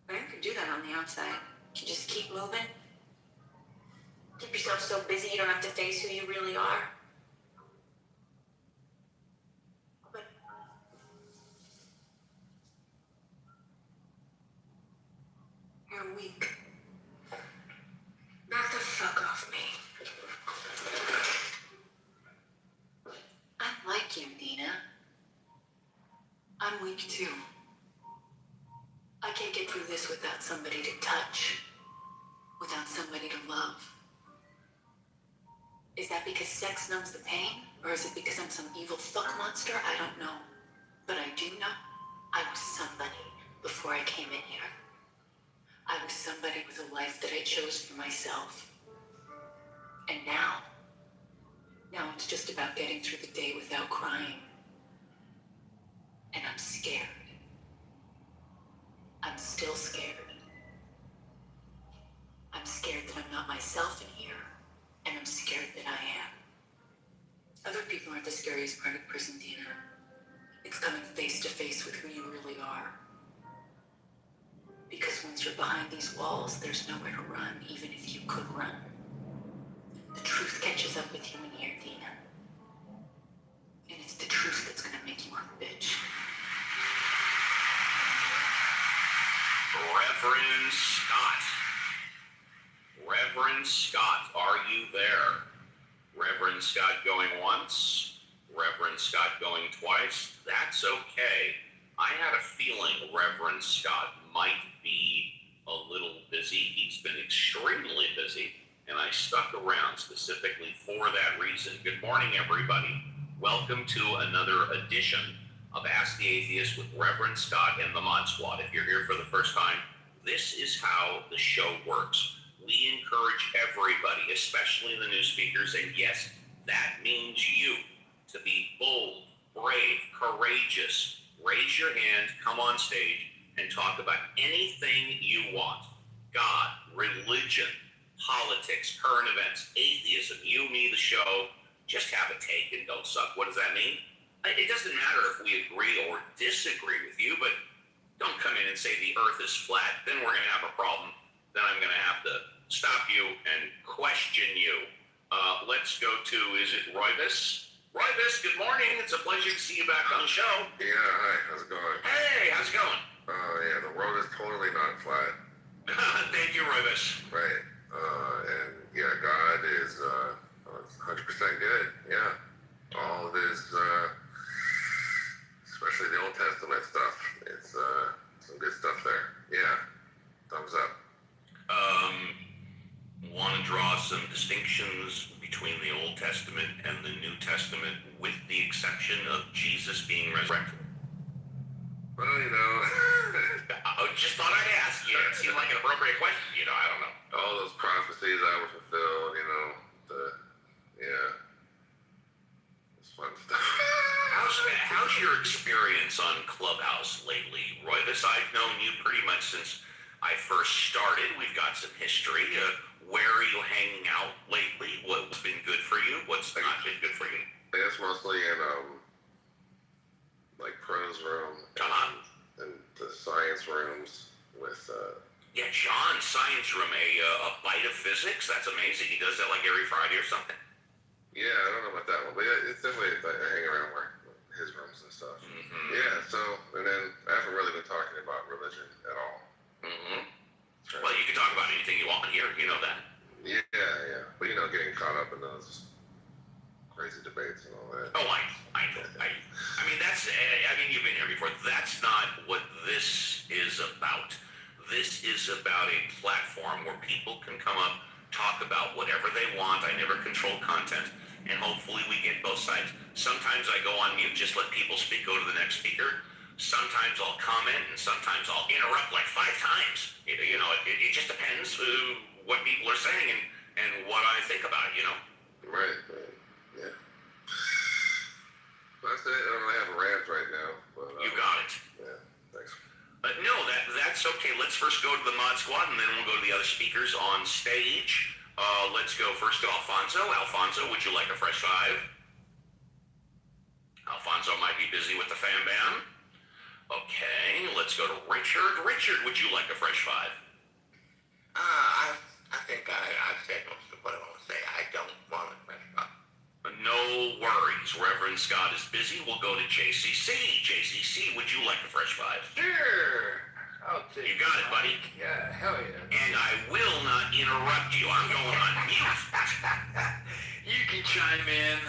But you can do that on the outside. You just keep moving. Keep yourself so busy you don't have to face who you really are. But you're weak. Knock the fuck off me. I'm like you, Dina. I'm weak too. I can't get through this without somebody to touch, without somebody to love. Is that because sex numbs the pain? Or is it because I'm some evil fuck monster? I don't know. But I do know I was somebody before I came in here. I was somebody with a life that I chose for myself. And now it's just about getting through the day without crying. And I'm scared. I I'm still scared. I'm scared that I'm not myself in here, and I'm scared that I am. Other people aren't the scariest part of prison, Dina. It's coming face to face with who you really are. Because once you're behind these walls, there's nowhere to run, even if you could run. The truth catches up with you in here, Dina. And it's the truth that's gonna make you a bitch. Reverend Scott. Reverend Scott, are you there? Reverend Scott going once, Reverend Scott going twice. That's okay. I had a feeling Reverend Scott might be a little busy. He's been extremely busy, and I stuck around specifically for that reason. Good morning, everybody. Welcome to another edition of Ask the Atheist with Reverend Scott and the Mod Squad. If you're here for the first time, this is how the show works. We encourage everybody, especially the new speakers, and yes, that means you, to be bold, brave, courageous. Raise your hand, come on stage, and talk about anything you want. God, religion, politics, current events, atheism, you, me, the show. Just have a take and don't suck. What does that mean? It doesn't matter if we agree or disagree with you, but don't come in and say the earth is flat. Then we're going to have a problem. Then I'm going to have to stop you and question you. Let's go to, is it Roybus? Roybus, good morning. It's a pleasure to see you back on the show. Yeah, hi. How's it going? Hey, how's it going? Yeah, the road is totally not flat. Thank you, Roybus. Right. And yeah, God is 100% good. Yeah. All of his, especially the Old Testament stuff. It's some good stuff there. Yeah. Thumbs up. Want to draw some distinctions between the Old Testament and the New Testament, with the exception of Jesus being resurrected? Well, you know, I just thought I'd ask you. It seemed like an appropriate question. I don't know. all those prophecies that were fulfilled. It's fun stuff. How's your experience on Clubhouse lately, Roybus? I've known you pretty much since I first started. We've got some history. Where are you hanging out lately? What's been good for you? What's not been good for you? I guess mostly in like Pro's room and the science rooms with Yeah, John's science room, a bite of physics. That's amazing. He does that like every Friday or something. Yeah, I don't know about that one, but yeah, it's definitely I hang around where his rooms and stuff. Mm-hmm. Yeah, so and then I haven't really been talking about religion at all. Mm-hmm. Well, you can talk about anything you want here. You know that. Yeah. But getting caught up in those crazy debates and all that. Oh, I know. I mean, you've been here before. That's not what this is about. This is about a platform where people can come up, talk about whatever they want. I never control content, and hopefully we get both sides. Sometimes I go on mute, just let people speak, go to the next speaker. Sometimes I'll comment, and sometimes I'll interrupt like 5 times. It just depends what people are saying and what I think about it, Right. Yeah. That's it. I don't really have a rant right now. But, you got it. Yeah, thanks. No, that's okay. Let's first go to the Mod Squad, and then we'll go to the other speakers on stage. Let's go first to Alfonso. Alfonso, would you like a fresh 5? Alfonso might be busy with the fan bam. Okay, let's go to Richard. Richard, would you like a fresh 5? I think I've said most of what I want to say. I don't want a fresh 5. No worries. Reverend Scott is busy. We'll go to JCC. JCC, would you like a fresh 5? Sure. I'll take You got it, buddy. Yeah, hell yeah. And I will not interrupt you. I'm going on mute. You can chime in.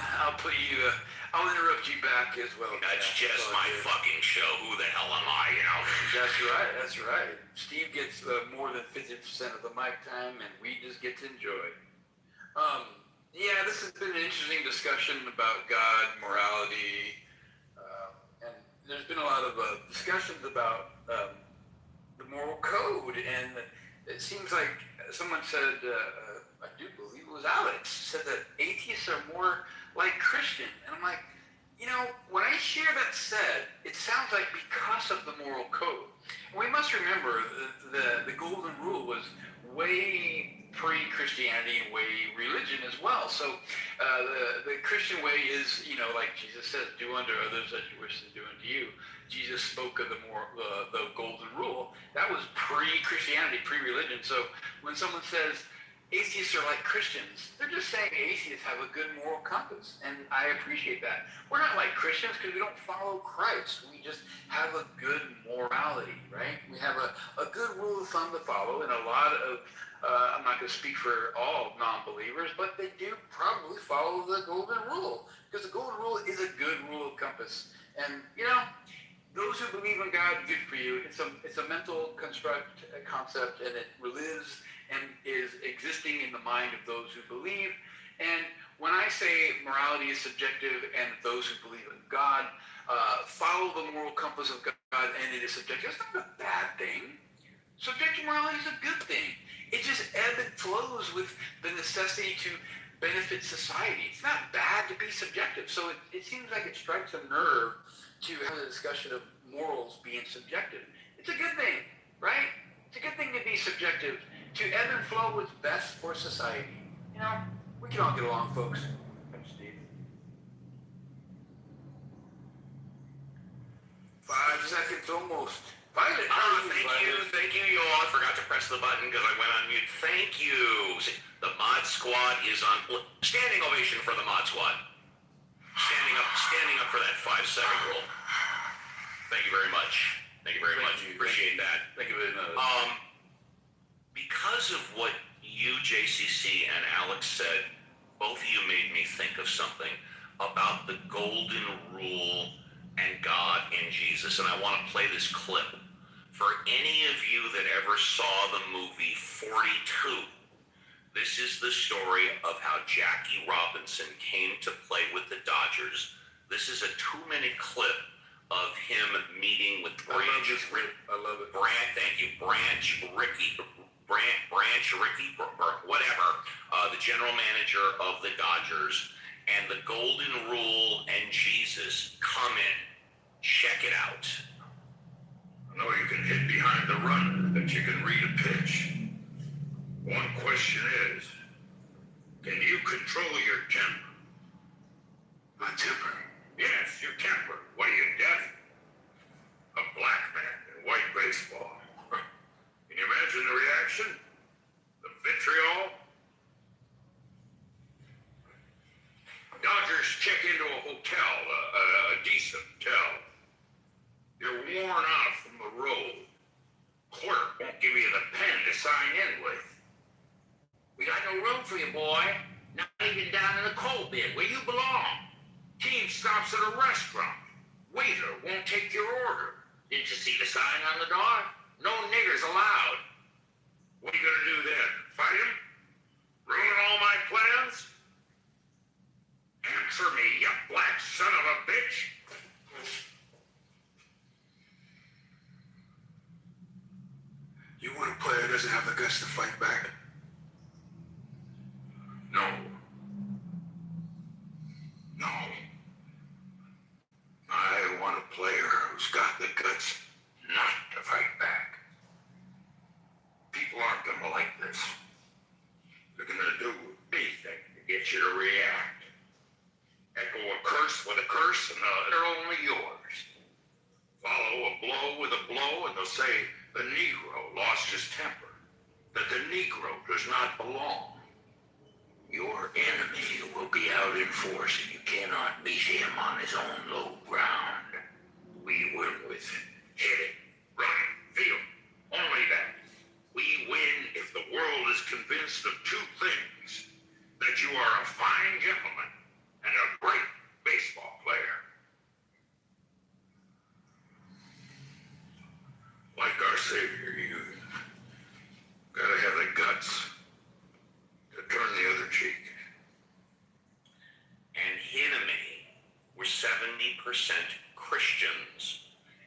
I'll interrupt you back as well. That's just my fucking show. Who the hell am I, That's right. Steve gets more than 50% of the mic time, and we just get to enjoy. Yeah, this has been an interesting discussion about God, morality, and there's been a lot of discussions about the moral code, and it seems like someone said, I do believe it was Alex, said that atheists are more like Christian, and I'm like, when I hear that said, it sounds like because of the moral code. And we must remember the golden rule was way pre-Christianity and way religion as well. So the Christian way is, like Jesus says, do unto others as you wish to do unto you. Jesus spoke of the golden rule. That was pre-Christianity, pre-religion. So when someone says atheists are like Christians, they're just saying atheists have a good moral compass, and I appreciate that. We're not like Christians because we don't follow Christ. We just have a good morality, right? We have a good rule of thumb to follow, and a lot of, I'm not going to speak for all non-believers, but they do probably follow the golden rule, because the golden rule is a good rule of compass. And, those who believe in God, good for you. It's a mental concept, and it lives and is existing in the mind of those who believe. And when I say morality is subjective and those who believe in God follow the moral compass of God and it is subjective, it's not a bad thing. Subjective morality is a good thing. It just ebbs and flows with the necessity to benefit society. It's not bad to be subjective. So it seems like it strikes a nerve to have a discussion of morals being subjective. It's a good thing, right? It's a good thing to be subjective, to ebb and flow what's best for society. We can all get along, folks. I'm Steve. 5 seconds almost. Violet, Thank you, y'all. I forgot to press the button because I went on mute. Thank you. The Mod Squad is on. Standing ovation for the Mod Squad. Standing up for that 5-second rule. Thank you very much. Appreciate that. Thank you very much. Because of what you, JCC, and Alex said, both of you made me think of something about the golden rule and God and Jesus. And I want to play this clip. For any of you that ever saw the movie 42, this is the story of how Jackie Robinson came to play with the Dodgers. This is a 2-minute clip of him meeting with Branch. I love it. Branch Rickey, whatever, the general manager of the Dodgers, and the golden rule and Jesus come in. Check it out. I know you can hit behind the run, that you can read a pitch. One question is, can you control your temper? My temper? Yes, your temper. What are you, deaf? A black man in white baseball. Can you imagine the reaction? The vitriol? Dodgers check into a hotel, a decent hotel. You're worn out from the road. Clerk won't give you the pen to sign in with. We got no room for you, boy. Not even down in the coal bin where you belong. Team stops at a restaurant. Waiter won't take your order. Didn't you see the sign on the door? No niggers allowed. What are you gonna do then? Fight him? Ruin all my plans? Answer me, you black son of a bitch! You want a player that doesn't have the guts to fight back? No. No. I want a player who's got the guts not to fight back. People aren't gonna like this. They're gonna do anything to get you to react. Echo a curse with a curse, and they're only yours. Follow a blow with a blow, and they'll say the Negro lost his temper, that the Negro does not belong. Your enemy will be out in force, and you cannot meet him on his own low ground. We win with hit it, run it, field. Only that. We win if the world is convinced of 2 things: that you are a fine gentleman and a great baseball player. Like our Savior, you gotta have the guts to turn the other cheek. And Hineme were 70% Christians,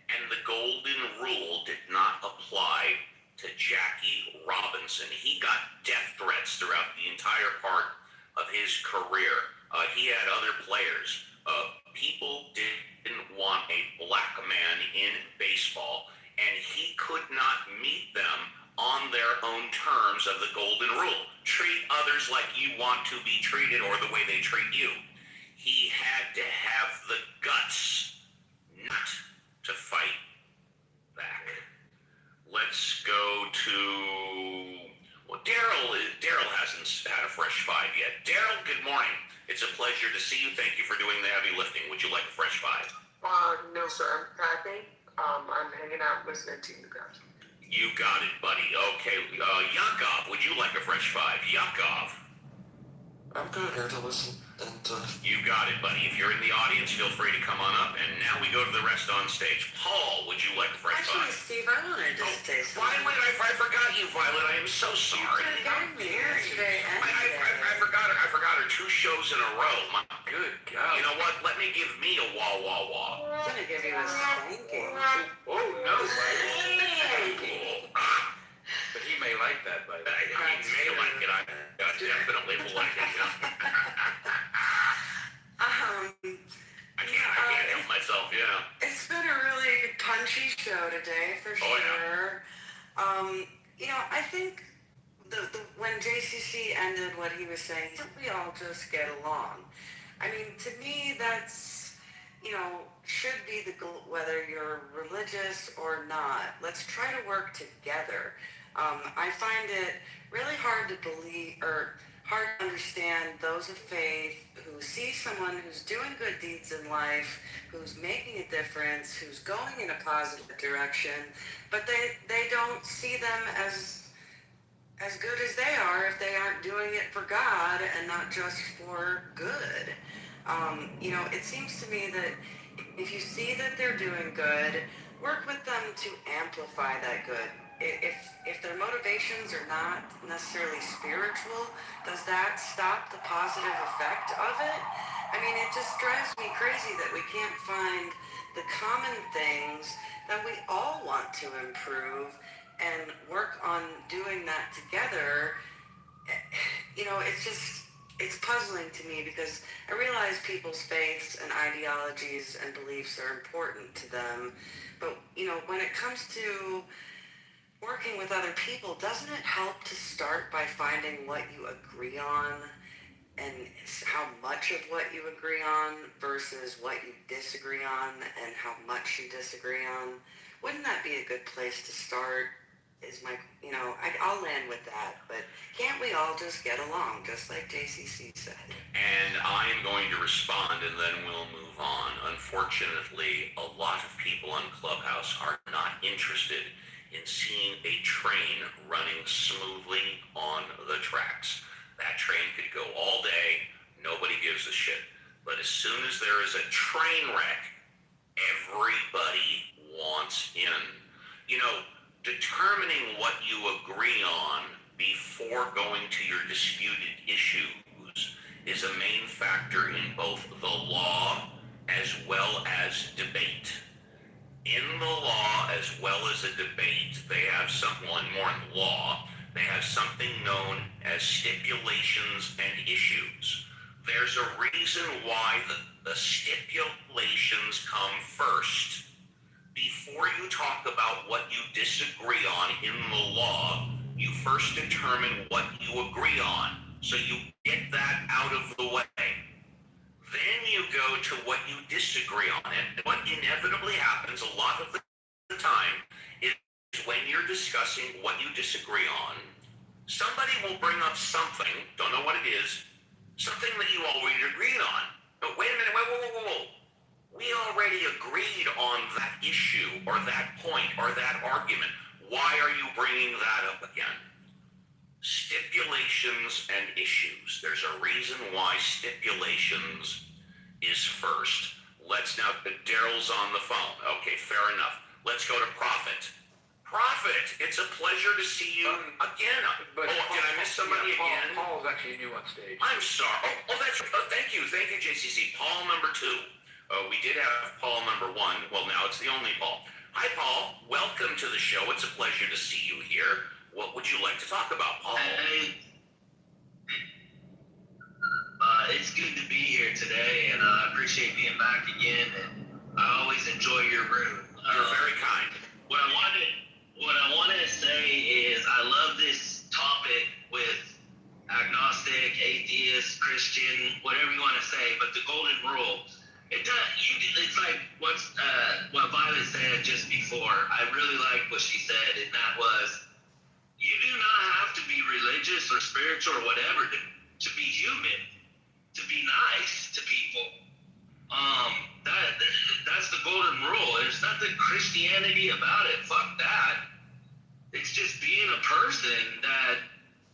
and the golden rule did not apply to Jackie Robinson. He got death threats throughout the entire part of his career. He had other players people didn't want a black man in baseball, and he could not meet them on their own terms of the golden rule. Treat others like you want to be treated or the way they treat you. He had to have the guts not to fight back. Let's go to, well, Daryl hasn't had a fresh five yet. Daryl, good morning. It's a pleasure to see you. Thank you for doing the heavy lifting. Would you like a fresh five? No, sir. I'm packing. I'm hanging out listening to you guys. You got it, buddy. Okay, Yakov, would you like a fresh five? Yakov. I'm good here to listen. And You got it, buddy. If you're in the audience, feel free to come on up. And now we go to the rest on stage. Paul, would you like a fresh Actually, five? Steve, I wanted to say something. Violet, I forgot you, Violet. I am so sorry. Yesterday and I forgot her 2 shows in a row. My Good God. You know what? Let me give me a wah wah wah. I'm gonna give you a spanking. Oh, no. But he may like that, by the way. I may like it. I definitely will like it. I can't help myself, yeah. It's been a really punchy show today, for sure. I think when JCC ended what he was saying, we all just get along. I mean, to me, that's, should be the goal, whether you're religious or not. Let's try to work together. I find it really hard to believe, or hard to understand those of faith who see someone who's doing good deeds in life, who's making a difference, who's going in a positive direction, but they don't see them as good as they are if they aren't doing it for God and not just for good. It seems to me that if you see that they're doing good, work with them to amplify that good. If their motivations are not necessarily spiritual, does that stop the positive effect of it? I mean, it just drives me crazy that we can't find the common things that we all want to improve and work on doing that together. It's puzzling to me because I realize people's faiths and ideologies and beliefs are important to them. But, when it comes to working with other people, doesn't it help to start by finding what you agree on and how much of what you agree on versus what you disagree on and how much you disagree on? Wouldn't that be a good place to start? I'll land with that, but can't we all just get along, just like JCC said? And I am going to respond, and then we'll move on. Unfortunately, a lot of people on Clubhouse are not interested in seeing a train running smoothly on the tracks. That train could go all day, nobody gives a shit. But as soon as there is a train wreck, everybody wants in. Determining what you agree on before going to your disputed issues is a main factor in both the law as well as debate. In the law as well as a debate, they have more in the law, they have something known as stipulations and issues. There's a reason why the stipulations come first. Before you talk about what you disagree on in the law, you first determine what you agree on. So you get that out of the way. Then you go to what you disagree on. And what inevitably happens a lot of the time is when you're discussing what you disagree on, somebody will bring up something, don't know what it is, something that you already agreed on. But wait a minute, whoa. We already agreed on that issue or that point or that argument. Why are you bringing that up again? Stipulations and issues. There's a reason why stipulations is first. Daryl's on the phone. Okay, fair enough. Let's go to Prophet. Prophet, it's a pleasure to see you again. But did I miss somebody again? Paul's actually new on stage. I'm sorry. Thank you, JCC. Paul number 2. We did have Paul number 1. Well, now it's the only Paul. Hi, Paul. Welcome to the show. It's a pleasure to see you here. What would you like to talk about, Paul? Hey. It's good to be here today, and I appreciate being coming back again, and I always enjoy your room. You're very kind. What I wanted to say is I love this topic with agnostic, atheist, Christian, whatever you want to say, but the golden rule. It's like what Violet said just before. I really like what she said, and that was, you do not have to be religious or spiritual or whatever to be human, to be nice to people. That's the golden rule. There's nothing Christianity about it. Fuck that. It's just being a person that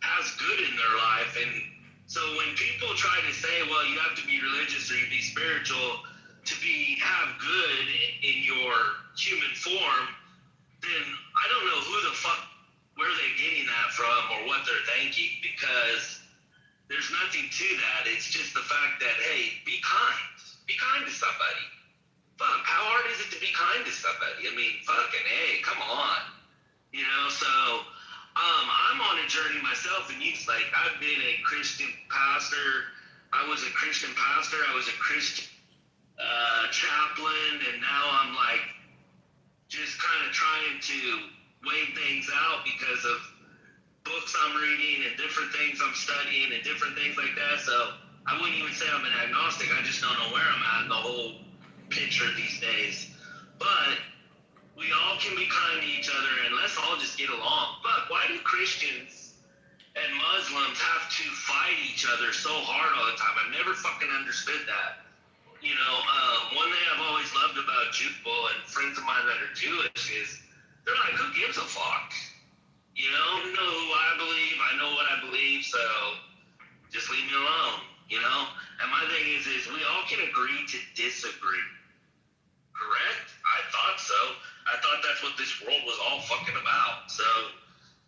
has good in their life. And so when people try to say, well, you have to be religious or you be spiritual to have good in your human form, then I don't know where they're getting that from or what they're thinking, because there's nothing to that. It's just the fact that, hey, be kind. Be kind to somebody. Fuck, how hard is it to be kind to somebody? I mean, fucking, hey, come on. You know, so I'm on a journey myself, and I've been a Christian pastor. I was a Christian pastor. I was a Christian chaplain, and now I'm like just kind of trying to weigh things out because of books I'm reading and different things I'm studying and different things like that. So I wouldn't even say I'm an agnostic. I just don't know where I'm at in the whole picture these days. But we all can be kind to each other, and let's all just get along. But why do Christians and Muslims have to fight each other so hard all the time? I've never fucking understood that. You know, one thing I've always loved about Jupol and friends of mine that are Jewish is they're like, who gives a fuck? You know who I believe, I know what I believe, so just leave me alone, you know? And my thing is we all can agree to disagree. Correct? I thought so. I thought that's what this world was all fucking about. So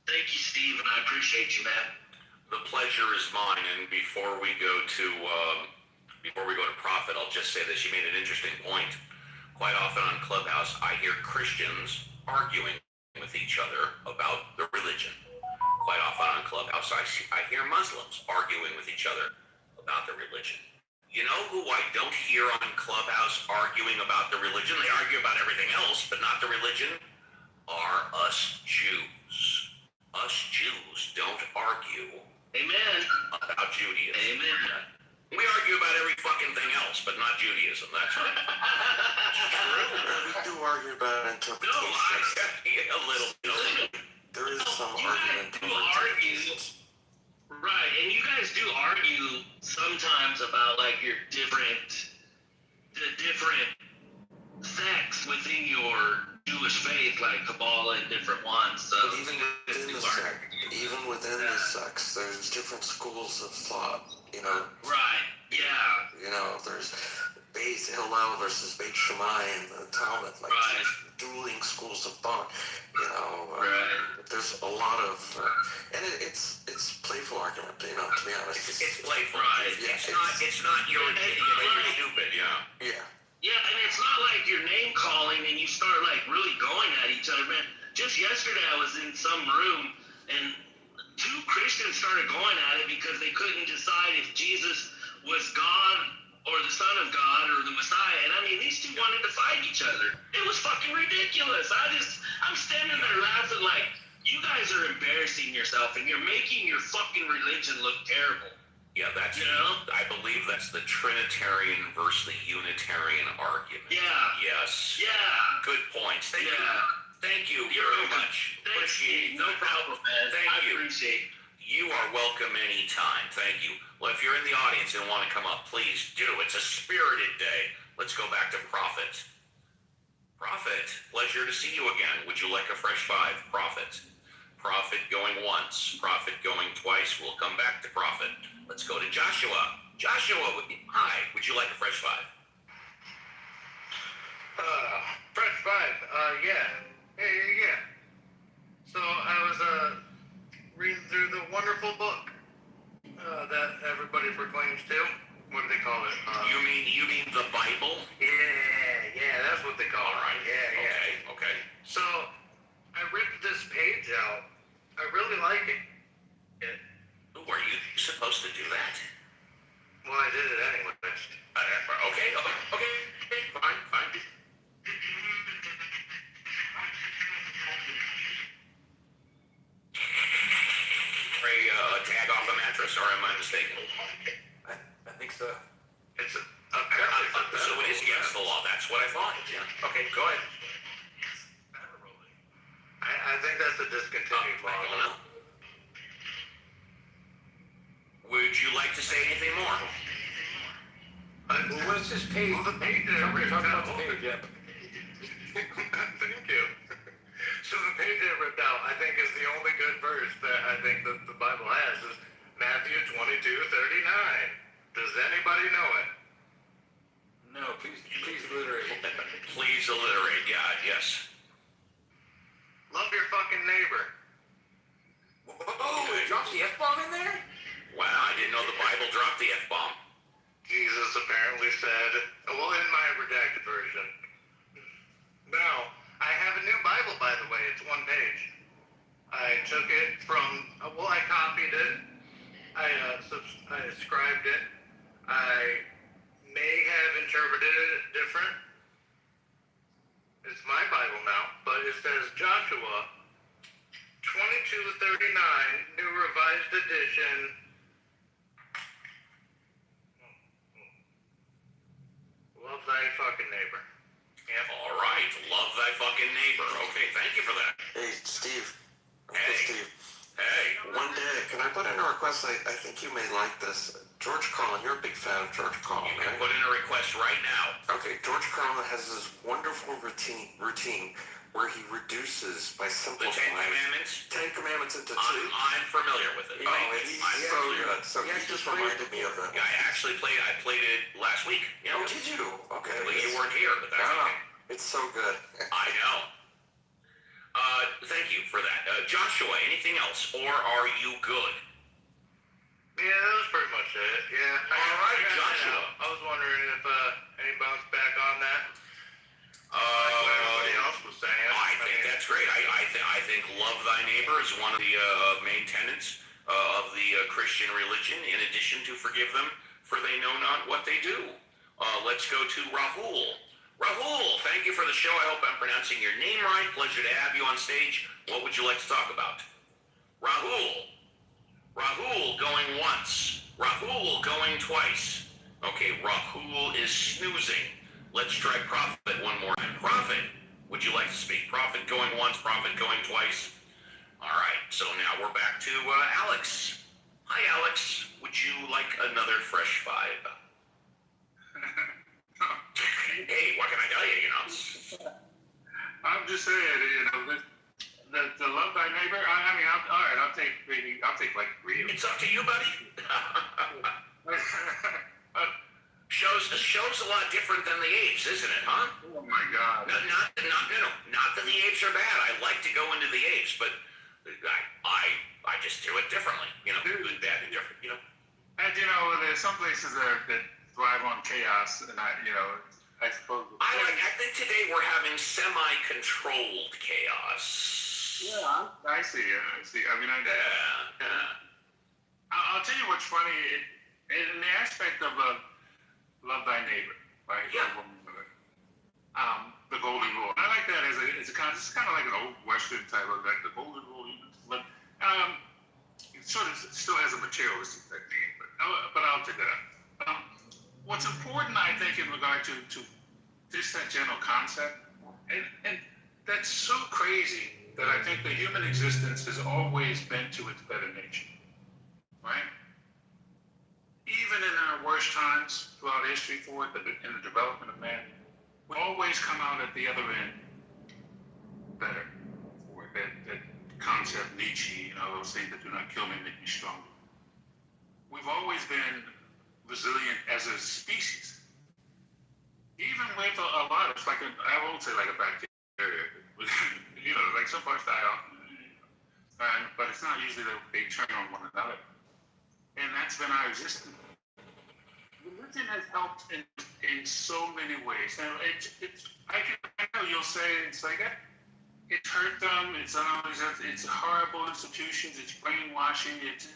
thank you, Steve, and I appreciate you, man. The pleasure is mine. And before we go to Prophet, I'll just say this. You made an interesting point. Quite often on Clubhouse, I hear Christians arguing with each other about the religion. Quite often on Clubhouse, I hear Muslims arguing with each other about the religion. You know who I don't hear on Clubhouse arguing about the religion? They argue about everything else, but not the religion. Are us Jews. Us Jews don't argue. Amen. About Judaism. Amen. We argue about every fucking thing else, but not Judaism. That's right. We do argue about interpretation. A little. There is some argument. Right, and you guys do argue sometimes about like the different sects within your Jewish faith, like Kabbalah and different ones. So even within the sects, there's different schools of thought. You know. Right. Yeah. You know, there's Beis Hillel versus Beit Shammai in the Talmud, like dueling schools of thought. You know, there's a lot of, and it's playful argument. You know, to be honest, it's playful. Right. Yeah, it's not you're an idiot or you're stupid. Yeah. Yeah. Yeah, and it's not like you're name calling and you start like really going at each other, man. Just yesterday I was in some room and two Christians started going at it because they couldn't decide if Jesus was God or the Son of God or the Messiah. And I mean, these two wanted to fight each other. It was fucking ridiculous. I'm standing there laughing like, you guys are embarrassing yourself and you're making your fucking religion look terrible. Yeah, that's, I believe that's the Trinitarian versus the Unitarian argument. Yeah. Yes. Yeah. Good points. Thank you very much. Appreciate it. No problem, man. I appreciate it. You are welcome anytime. Thank you. Well, if you're in the audience and want to come up, please do. It's a spirited day. Let's go back to Prophet. Prophet, pleasure to see you again. Would you like a fresh five? Prophet. Prophet going once. Prophet going twice. We'll come back to Prophet. Let's go to Joshua. Joshua, hi. Would you like a fresh five? Fresh five. Yeah. Yeah. So I was reading through the wonderful book that everybody proclaims to. What do they call it? You mean the Bible? Yeah, that's what they call it. Right. Yeah. Okay. So I ripped this page out. I really like it. Were you supposed to do that? Well, I did it anyway. Okay. a tag off the mattress, or am I mistaken? I think so. It's So it is against the law. That's what I thought. Yeah. Okay, go ahead. I think that's a discontinued law. I don't know. Would you like to say anything more? Well, what's this page? Well, the page that I Talk ripped about out. the page, yeah. Thank you. So the page that I ripped out, I think, is the only good verse that I think that the Bible has is Matthew 22:39. Does anybody know it? No, please alliterate. Please alliterate, God, yes. Love your fucking neighbor. Oh, it drops the F-bomb in there? Wow, I didn't know the Bible dropped the F-bomb. Jesus apparently said, well, in my redacted version. Now, I have a new Bible, by the way. It's one page. I took it from, well, I copied it. I scribed it. I may have interpreted it different. It's my Bible now, but it says Joshua 22:39, New Revised Edition. Love thy fucking neighbor. Yep. All right, love thy fucking neighbor. Okay, thank you for that. Hey, Steve. Hey. Steve. Hey. One day, can I put in a request? I think you may like this. George Carlin, you're a big fan of George Carlin, You can right? put in a request right now. Okay, George Carlin has this wonderful routine where he reduces by The simplifying Ten Commandments. 10 Commandments into 2. I'm familiar with it. Oh, it's so good. So he just reminded me of it. Yeah, I played it last week. Yeah. Oh, did you? Okay. Well, you weren't here, but that's okay. It's so good. I know. Thank you for that. Joshua, anything else, or are you good? Yeah, that was pretty much it. Yeah. All right, Joshua. I was wondering if any bounce back on that. Like what everybody else was saying. I think that's great. I think love thy neighbor is one of the main tenets of the Christian religion, in addition to forgive them, for they know not what they do. Let's go to Rahul. Rahul, thank you for the show. I hope I'm pronouncing your name right. Pleasure to have you on stage. What would you like to talk about? Rahul. Rahul going once. Rahul going twice. Okay, Rahul is snoozing. Let's try Prophet one more time. Prophet, would you like to speak? Prophet going once, Prophet going twice. All right, so now we're back to Alex. Hi, Alex. Would you like another fresh vibe? Hey, what can I tell you, I'm just saying, the love thy neighbor. I mean, all right, I'll take like 3. It's up to you, buddy. Show's a lot different than the apes, isn't it, huh? Oh my God. Not that the apes are bad. I like to go into the apes, but I just do it differently. Good, bad, and different. And there's some places that thrive on chaos, and I suppose. I think today we're having semi-controlled chaos. Yeah, I see. I mean, I'll tell you what's funny. In the aspect of love thy neighbor, right? Yeah. The golden rule. I like that as it's kind of like an old Western type of like the golden rule. But it sort of still has a materialistic technique. But I'll take that out. What's important, I think, in regard to just that general concept, and that's so crazy that I think the human existence has always been to its better nature, right? Even in our worst times throughout history for it, in the development of man, we always come out at the other end better. For it. That concept, Nietzsche, those things that do not kill me make me stronger. We've always been resilient as a species. Even with a lot, it's like I won't say like a bacteria, like some parts die off, but it's not usually that they turn on one another. And that's been our existence. Religion has helped in so many ways. And I know you'll say it's like it's hurt them. It's horrible institutions. It's brainwashing. It's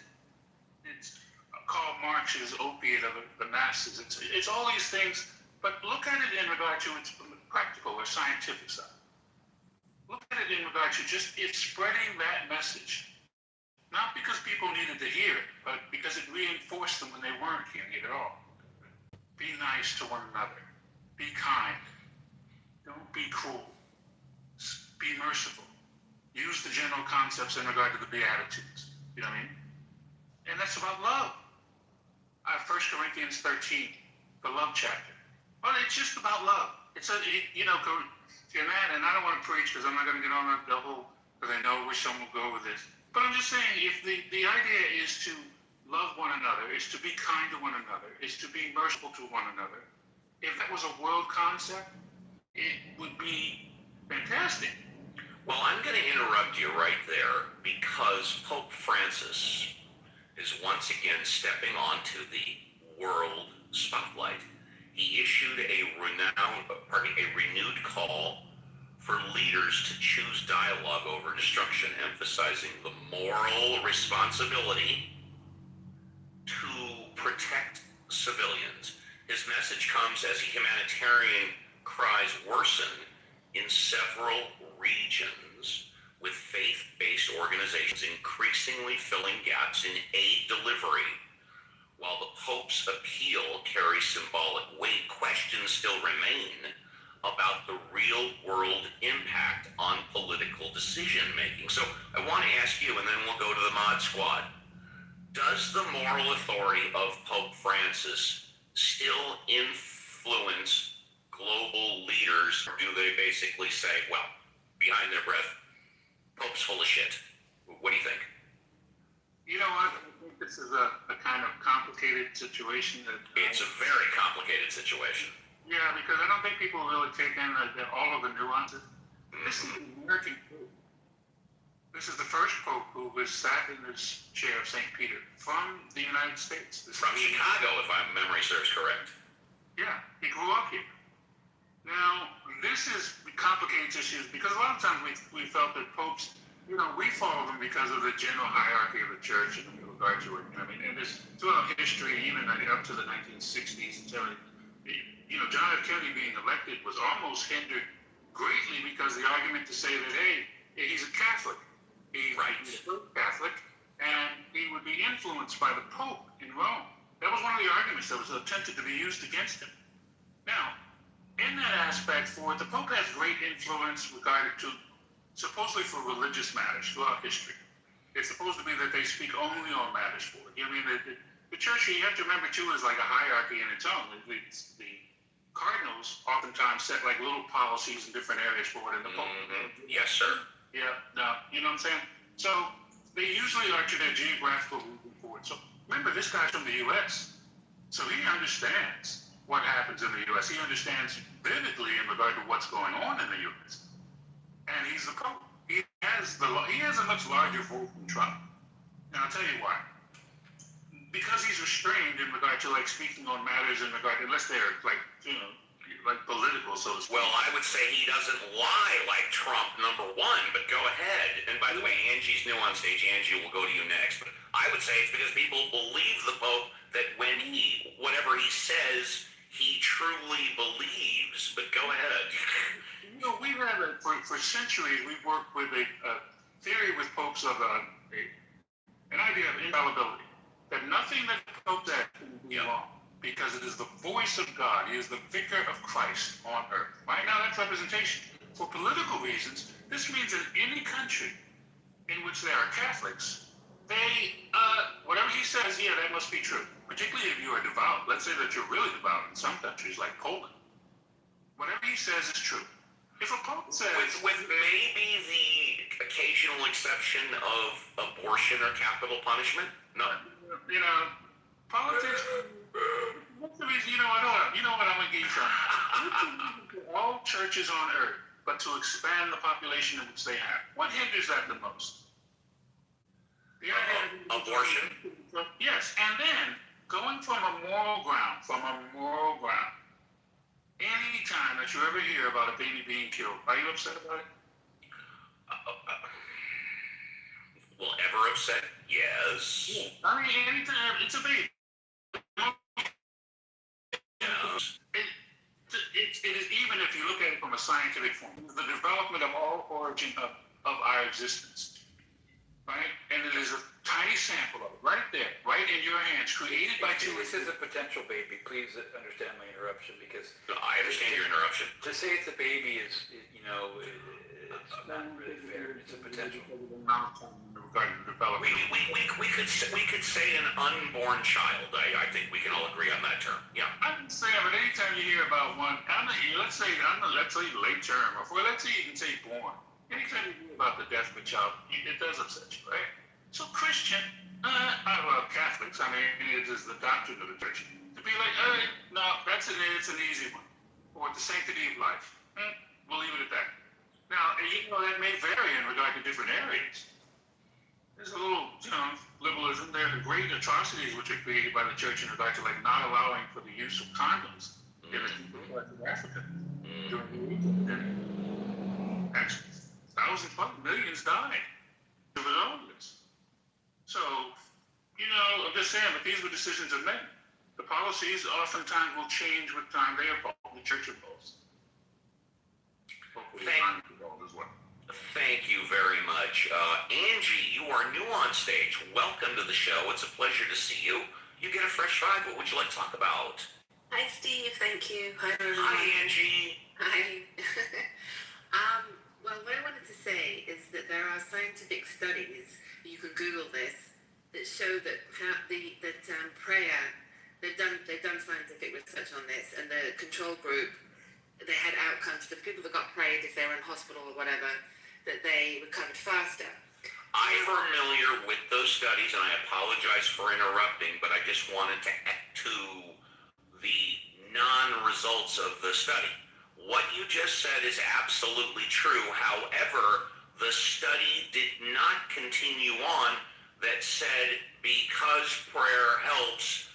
Karl Marx's opiate of the masses. It's all these things. But look at it in regard to its practical or scientific side. Look at it in regard to just it's spreading that message Not because people needed to hear it, but because it reinforced them when they weren't hearing it at all. Be nice to one another. Be kind. Don't be cruel. Be merciful. Use the general concepts in regard to the Beatitudes. You know what I mean? And that's about love. 1 Corinthians 13, the love chapter. Well, it's just about love. It's a, you know, and I don't want to preach because I'm not going to get on the whole, because I know where someone will go with this. But I'm just saying, if the idea is to love one another, is to be kind to one another, is to be merciful to one another, if that was a world concept, it would be fantastic. Well, I'm going to interrupt you right there because Pope Francis is once again stepping onto the world spotlight. He issued a renewed call for leaders to choose dialogue over destruction, emphasizing the moral responsibility to protect civilians. His message comes as humanitarian cries worsen in several regions, with faith-based organizations increasingly filling gaps in aid delivery. While the Pope's appeal carries symbolic weight, questions still remain about the real-world impact on political decision-making. So I want to ask you, and then we'll go to the Mod Squad. Does the moral authority of Pope Francis still influence global leaders, or do they basically say, well, behind their breath, Pope's full of shit? What do you think? You know what? I think this is a kind of complicated situation. It's a very complicated situation. Yeah, because I don't think people really take in all of the nuances. This is the American Pope. This is the first Pope who was sat in this chair of St. Peter from the United States. From Chicago, if my memory serves correct. Yeah, he grew up here. Now, this complicates issues because a lot of times we felt that popes, you know, we follow them because of the general hierarchy of the church in regard to it. I mean, and there's throughout history, even up to the 1960s and 70s, you know, John F. Kennedy being elected was almost hindered greatly because the argument to say that, hey, he's a Catholic. He's a Catholic, and he would be influenced by the Pope in Rome. That was one of the arguments that was attempted to be used against him. Now, in that aspect, the Pope has great influence regarding to, supposedly for religious matters throughout history. It's supposed to be that they speak only on matters for it. I mean, the church, you have to remember too, is like a hierarchy in its own. The cardinals oftentimes set like little policies in different areas for it in the Pope. Yes, sir. Yeah, no, you know what I'm saying? So they usually are to their geographical moving forward. So remember, this guy's from the U.S., so he understands what happens in the U.S. He understands vividly in regard to what's going on in the U.S. And he's the Pope. He has a much larger vote than Trump. And I'll tell you why. Because he's restrained in regard to like speaking on matters in regard, unless they're like, you know, like political, so to speak. Well, I would say he doesn't lie like Trump, number one, but go ahead. And by the way, Angie's new on stage. Angie, will go to you next. But I would say it's because people believe the Pope that when whatever he says, he truly believes. But go ahead. You know, we've had for centuries, we've worked with a theory with popes of an idea of infallibility. That nothing that the Pope says can be wrong. Because it is the voice of God. He is the vicar of Christ on earth. Right now, that's representation. For political reasons, this means that any country in which there are Catholics, whatever he says, yeah, that must be true. Particularly if you are devout. Let's say that you're really devout in some countries like Poland. Whatever he says is true. If a Pope says... With maybe the occasional exception of abortion or capital punishment? No. You know, politics... You know what I'm going to give you something. All churches on earth, but to expand the population in which they have. What hinders that the most? The idea of abortion. Yes, and then going from a moral ground, any time that you ever hear about a baby being killed, are you upset about it? Well, ever upset? Yes. Yeah. I mean, anytime it's a baby. It is, even if you look at it from a scientific form, the development of all origin of our existence, right? And it is a your hands, created by two. This is a potential baby. Please understand my interruption, because I understand your interruption. to say it's a baby is, you know, it's not really fair. It's a potential. We could say an unborn child. I think we can all agree on that term. Yeah. I'm saying, but anytime you hear about one, let's say late term, or let's say you can say born. Anytime you hear about the death of a child, it does upset you, right? So Christian, well, Catholics, I mean, it is the doctrine of the church, to be like, no, it's an easy one. Or the sanctity of life. We'll leave it at that. Now, you know, that may vary in regard to different areas. There's a little, liberalism. There are great atrocities which are created by the church in regard to, like, not allowing for the use of condoms in the people of Africa. Actually, thousands, millions died of illness. So, I'm just saying, but these were decisions of men. The policies oftentimes will change with time. They evolve. The church evolves. Hopefully, time evolves as well. Thank you very much. Angie, you are new on stage. Welcome to the show. It's a pleasure to see you. You get a fresh vibe. What would you like to talk about? Hi, Steve. Thank you. Hi, everyone. Hi, Angie. Hi. Well, what I wanted to say is that there are scientific studies, you can Google this, that show that prayer, they've done scientific research on this, and the control group, they had outcomes for the people that got prayed if they were in hospital or whatever, that they recovered faster. I'm familiar with those studies, and I apologize for interrupting, but I just wanted to add to the non-results of the study. What you just said is absolutely true. However, the study did not continue on that said because prayer helps,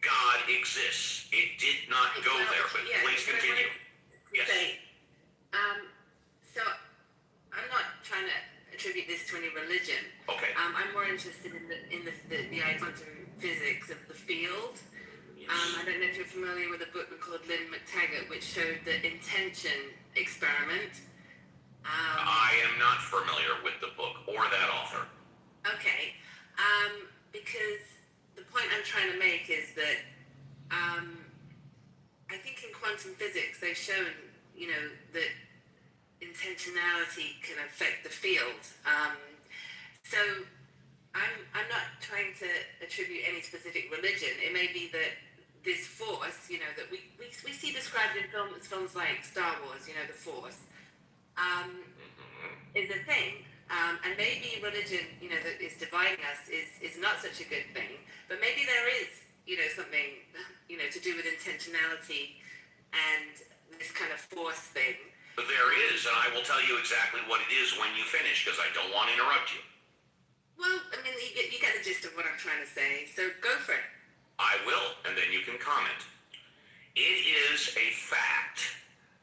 God exists. It did not go there, but please continue. Yes. So I'm not trying to attribute this to any religion. Okay. I'm more interested in the quantum physics of the field. I don't know if you're familiar with a book called Lynn McTaggart, which showed the intention experiment. I am not familiar with the book or that author. Okay. Because the point I'm trying to make is that I think in quantum physics they've shown, that intentionality can affect the field. So I'm not trying to attribute any specific religion. It may be that this force, that we see described in films like Star Wars, the force, is a thing. And maybe religion, that is dividing us is not such a good thing, but maybe there is, something, to do with intentionality and this kind of force thing. But there is, and I will tell you exactly what it is when you finish, because I don't want to interrupt you. Well, I mean, you get the gist of what I'm trying to say, so go for it. I will, and then you can comment. It is a fact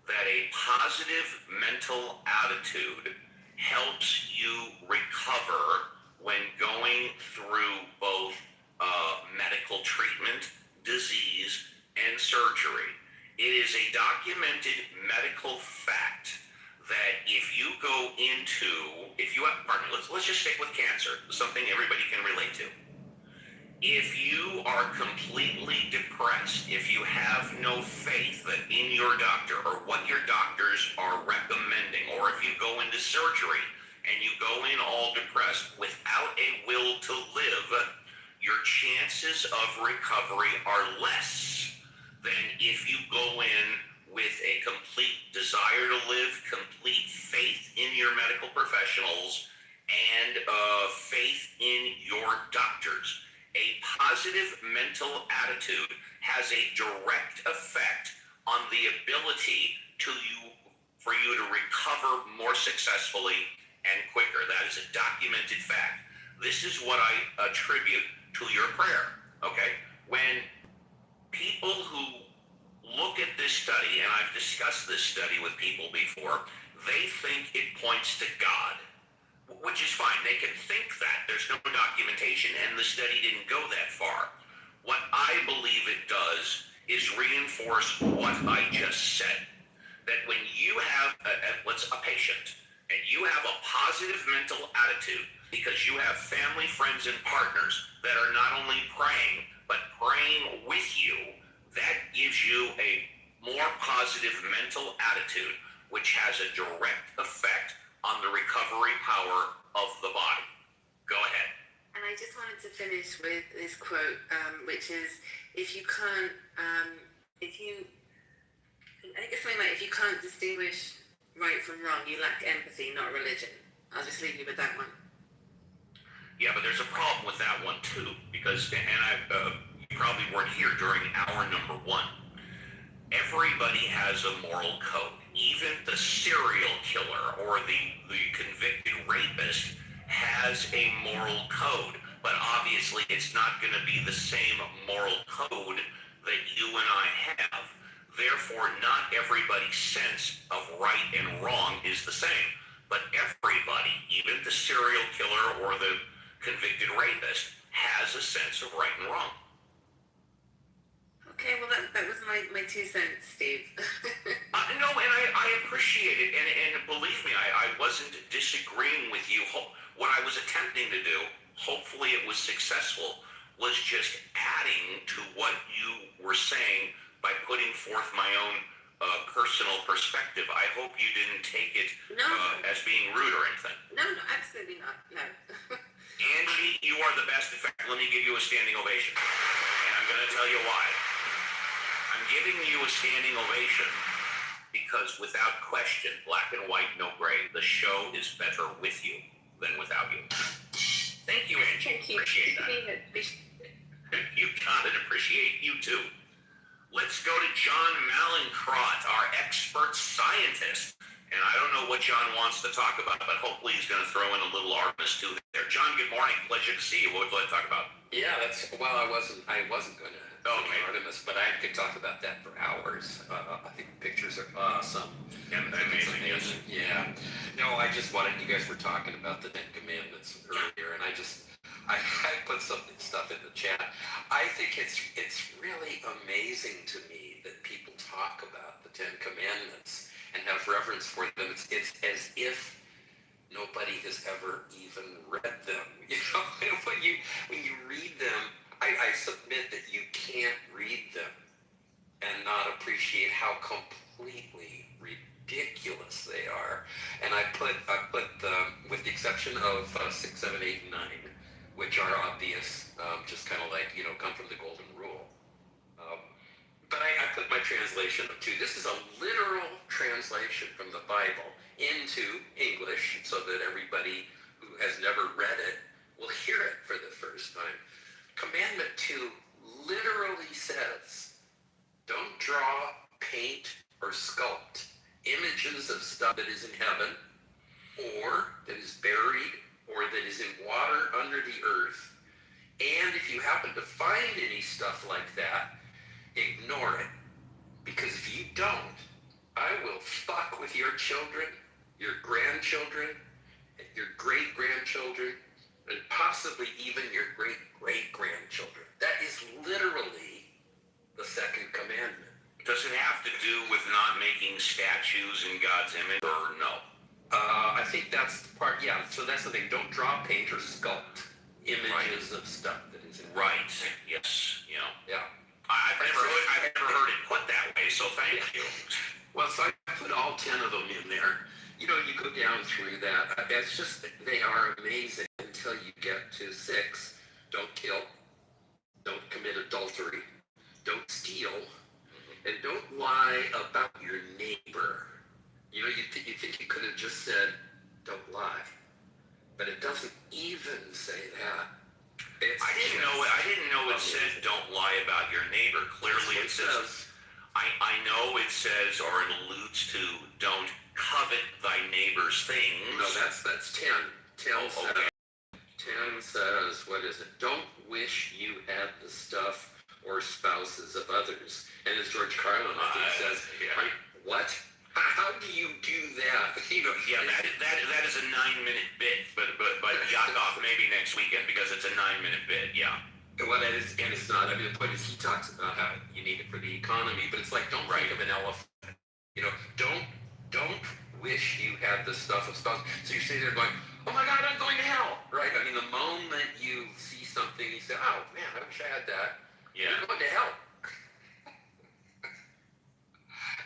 that a positive mental attitude helps you recover when going through both medical treatment, disease, and surgery. It is a documented medical fact that if you go into, let's just stick with cancer, something everybody can relate to. If you are completely depressed, if you have no faith that in your doctor or what your doctors are recommending, or if you go into surgery and you go in all depressed without a will to live, your chances of recovery are less than if you go in with a complete desire to live, complete faith in your medical professionals, and faith in your doctors. A positive mental attitude has a direct effect on the ability for you to recover more successfully and quicker. That is a documented fact. This is what I attribute to your prayer, okay? When people who look at this study, and I've discussed this study with people before, they think it points to God, which is fine. They can think that. There's no documentation, and the study didn't go that far. What I believe it does is reinforce what I just said. That when you have a patient, and you have a positive mental attitude, because you have family, friends, and partners that are not only praying, but praying with you. That gives you a more positive mental attitude, which has a direct effect on the recovery power of the body. Go ahead. And I just wanted to finish with this quote, which is, if you can't, I think it's something like, if you can't distinguish right from wrong, you lack empathy, not religion. I'll just leave you with that one. Yeah, but there's a problem with that one too, because, you probably weren't here during hour number 1. Everybody has a moral code. Even the serial killer or the convicted rapist has a moral code, but obviously it's not going to be the same moral code that you and I have. Therefore, not everybody's sense of right and wrong is the same. But everybody, even the serial killer or the convicted rapist, has a sense of right and wrong. Okay, well that was my 2 cents, Steve. No, and I appreciate it, and believe me, I wasn't disagreeing with you. What I was attempting to do, hopefully it was successful, was just adding to what you were saying by putting forth my own personal perspective. I hope you didn't take it as being rude or anything. No, absolutely not. No. Angie, you are the best. In fact, let me give you a standing ovation. And I'm going to tell you why. I'm giving you a standing ovation because without question, black and white, no gray, the show is better with you than without you. Thank you, Angie. Thank you. Appreciate that. You got it. Appreciate you too. Let's go to John Malincrot, our expert scientist. And I don't know what John wants to talk about, but hopefully he's going to throw in a little Artemis too there. John, good morning. Pleasure to see you. What would you like to talk about? Yeah, I wasn't going to Artemis, but I could talk about that for hours. I think the pictures are awesome. And amazing. Yeah. No, I just wanted, you guys were talking about the 10 Commandments earlier, and I put stuff in the chat. I think it's really amazing to me that people talk about the 10 Commandments and have reverence for them. It's as if nobody has ever even read them. You know, when you read them, I submit that you can't read them and not appreciate how completely ridiculous they are. And I put with the exception of 6, 7, 8, and 9, which are obvious, just kind of like, come from the golden rule. But I put my translation of 2. This is a literal translation from the Bible into English so that everybody who has never read it will hear it for the first time. Commandment 2 literally says, don't draw, paint, or sculpt images of stuff that is in heaven, or that is buried, or that is in water under the earth. And if you happen to find any stuff like that, ignore it. Because if you don't, I will fuck with your children, your grandchildren, your great-grandchildren, and possibly even your great-great-grandchildren. That is literally the second commandment. Does it have to do with not making statues in God's image, or no? I think that's the part, yeah. So that's the thing. Don't draw, paint, or sculpt images of stuff that is in right. Yes. Yeah. I've never heard it put that way, so thank you. Well, so I put all 10 of them in there. You go down through that. It's just, they are amazing until you get to 6. Don't kill. Don't commit adultery. Don't steal. And don't lie about your neighbor. You think you could have just said, don't lie. But it doesn't even say that. I didn't know it said don't lie about your neighbor. Clearly it says, I know it says, or it alludes to, don't covet thy neighbor's things. No, that's 10. 10 says, what is it? Don't wish you had the stuff or spouses of others. And as George Carlin, I think, says, right, what? How do you do that? Yeah, that is a 9-minute bit, but Yakov maybe next weekend because it's a 9-minute bit. Yeah. Well, that is, and it's not. I mean, the point is, he talks about how you need it for the economy, but it's like, don't think of an elephant. Don't wish you had the stuff of spouses. So you're sitting there going, oh my God, I'm going to hell, right? I mean, the moment you see something, you say, oh man, I wish I had that. Yeah. You're going to hell.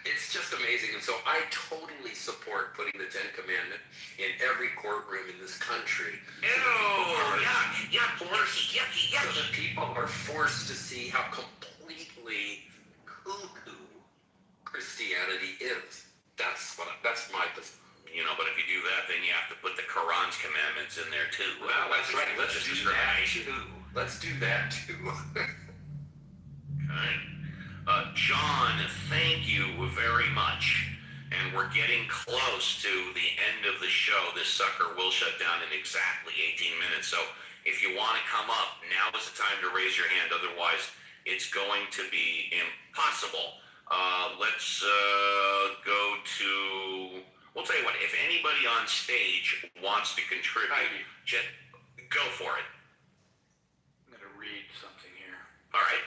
It's just amazing. And so I totally support putting the Ten Commandments in every courtroom in this country. Yucky. So that people are forced to see how completely cuckoo Christianity is. That's my position. You know, but if you do that, then you have to put the Quran's commandments in there too. Well, that's right. Let's Just do that discrimination. too. Let's do that too. Okay. John, thank you very much. And we're getting close to the end of the show. This sucker will shut down in exactly 18 minutes. So if you want to come up, now is the time to raise your hand. Otherwise, it's going to be impossible. Let's go to... We'll tell you what, if anybody on stage wants to contribute, just go for it. I'm going to read something here. All right.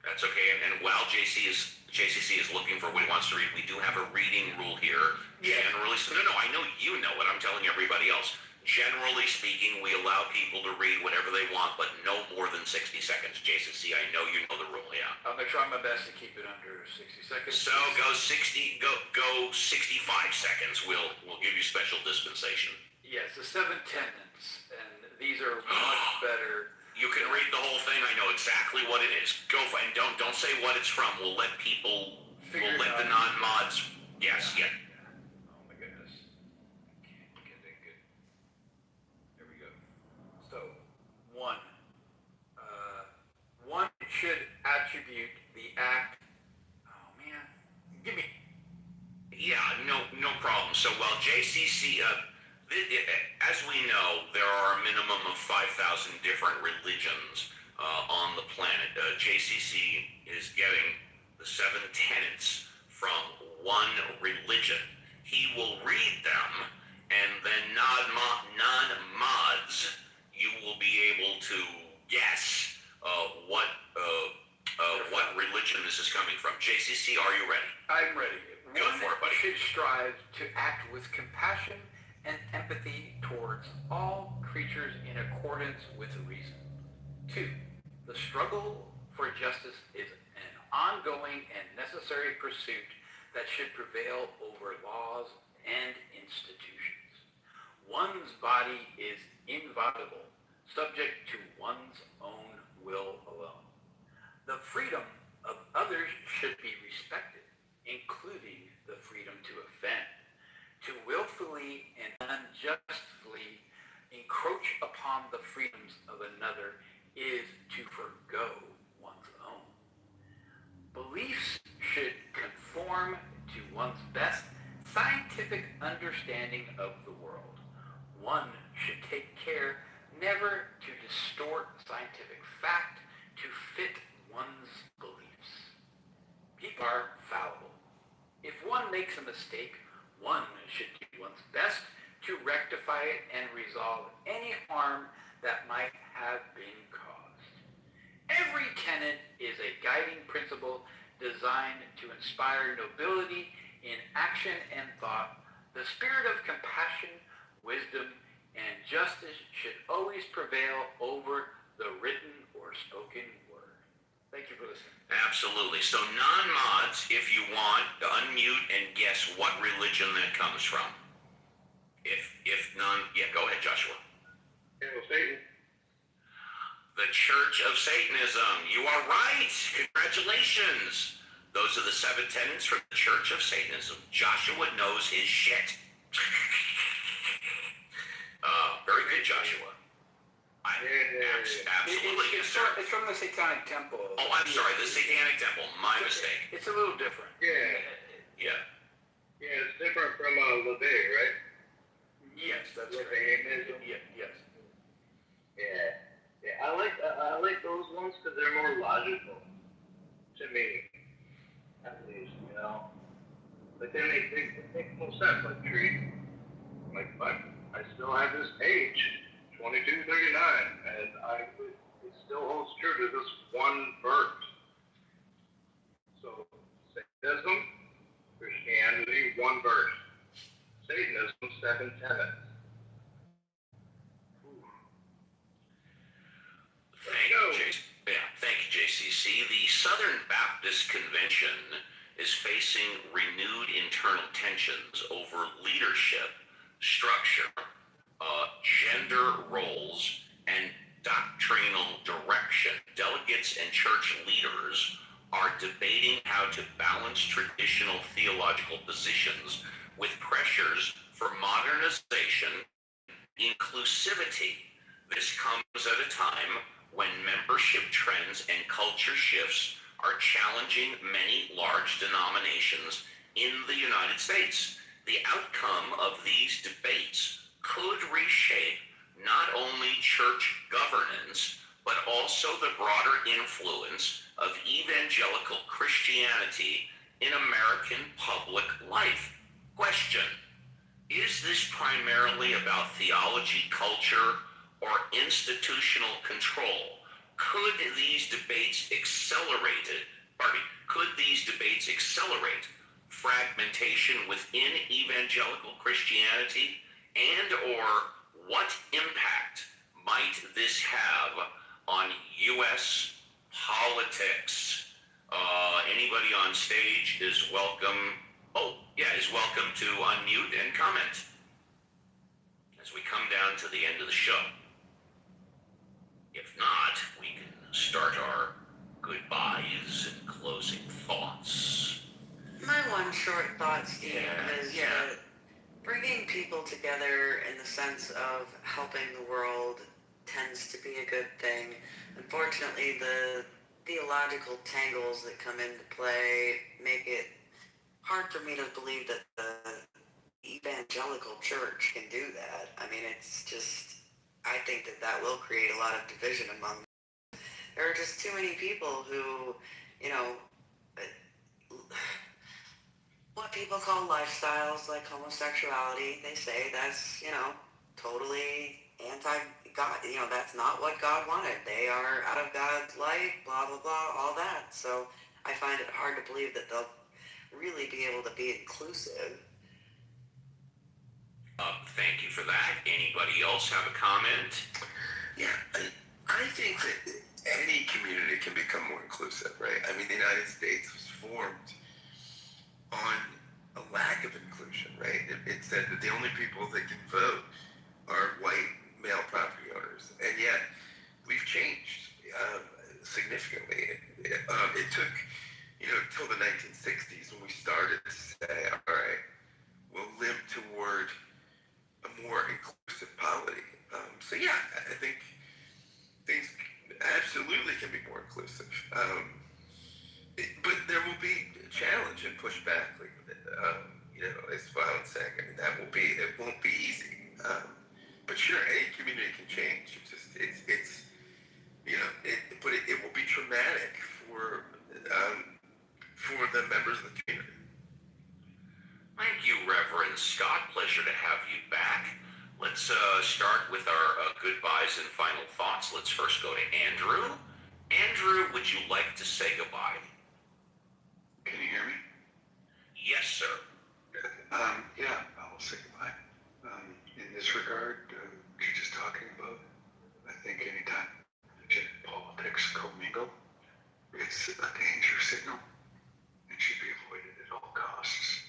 That's okay. And while JCC is looking for what he wants to read, we do have a reading rule here. Yeah. Generally, no, I know you know it. I'm telling everybody else. Generally speaking, we allow people to read whatever they want, but no more than 60 seconds. JCC, I know you know the rule, yeah. I'm going to try my best to keep it under 60 seconds. So go 65 seconds. We'll give you special dispensation. Yes, the 7 tenets, and these are much better. You can read the whole thing. I know exactly what it is. Go for it. And don't say what it's from. We'll let people. We'll let the non-mods. Yes. Yeah. Oh my goodness. Okay, good. There we go. So, 1. One should attribute the act. Oh man, give me. Yeah. No problem. So while JCC. As we know, there are a minimum of 5,000 different religions on the planet. JCC is getting the 7 tenets from one religion. He will read them, and then non-mods, you will be able to guess what religion this is coming from. JCC, are you ready? I'm ready. Go for it, buddy. Should strive to act with compassion and empathy towards all creatures in accordance with reason. 2. The struggle for justice is an ongoing and necessary pursuit that should prevail over laws and institutions. One's body is inviolable, subject to one's own will alone. The freedom of others should be respected, including the freedom to offend. To willfully and unjustly encroach upon the freedoms of another is to forgo one's own. Beliefs should conform to one's best scientific understanding of the world. One should take care never to distort scientific fact to fit one's beliefs. People are fallible. If one makes a mistake, one should do one's best to rectify it and resolve any harm that might have been caused. Every tenet is a guiding principle designed to inspire nobility in action and thought. The spirit of compassion, wisdom, and justice should always prevail over the written or spoken word. Thank you for listening. Absolutely. So non-mods, if you want, unmute and guess what religion that comes from. If none, yeah, go ahead, Joshua. Satan. The Church of Satanism. You are right. Congratulations. Those are the 7 tenets from the Church of Satanism. Joshua knows his shit. Very good, Joshua. Absolutely. It's from the Satanic Temple. Oh, I'm sorry, the Satanic Temple. My mistake. It's a little different. Yeah. Yeah, it's different from LeVay, right? Yes, that's right. Yes. Yeah. I like those ones because they're more logical to me, at least, you know. But then they make no sense, like tree. Like, but I still have this page, 2239, and it still holds true to this one verse. So, Satanism, Christianity, one verse. Satanism, 7 tenets. Thank you, JCC. The Southern Baptist Convention is facing renewed internal tensions over leadership, structure, gender roles, and doctrinal direction. Delegates and church leaders are debating how to balance traditional theological positions with pressures for modernization, inclusivity. This comes at a time when membership trends and culture shifts are challenging many large denominations in the United States. The outcome of these debates could reshape not only church governance, but also the broader influence of evangelical Christianity in American public life. Question: is this primarily about theology, culture, or institutional control? Could these debates accelerate fragmentation within evangelical Christianity? And or what impact might this have on U.S. politics? Anybody on stage is welcome. Is welcome to unmute and comment as we come down to the end of the show. If not, we can start our goodbyes and closing thoughts. My one short thought, Steve, is that bringing people together in the sense of helping the world tends to be a good thing. Unfortunately, the theological tangles that come into play make it hard for me to believe that the evangelical church can do that. I mean, it's just, I think that will create a lot of division among them. There are just too many people who, what people call lifestyles like homosexuality, they say that's, totally anti-God. That's not what God wanted. They are out of God's light, blah, blah, blah, all that. So I find it hard to believe that they'll really be able to be inclusive. Thank you for that. Anybody else have a comment? Yeah, I think that any community can become more inclusive, right? I mean, the United States was formed on a lack of inclusion, right? It said that the only people that can vote are white male property owners, and yet we've changed significantly. It took, till the 1960s when we started to say, all right, we'll limp toward a more inclusive polity. So yeah, I think things absolutely can be more inclusive. But there will be challenge and pushback, as Violet's saying. I mean, it won't be easy. But sure, any community can change. It will be traumatic for the members of the community. Thank you, Reverend Scott. Pleasure to have you back. Let's start with our goodbyes and final thoughts. Let's first go to Andrew. Andrew, would you like to say goodbye? Can you hear me? Yes, sir. Yeah, I will say goodbye. In this regard, what you're just talking about, I think anytime religion and politics commingle, it's a danger signal and should be avoided at all costs.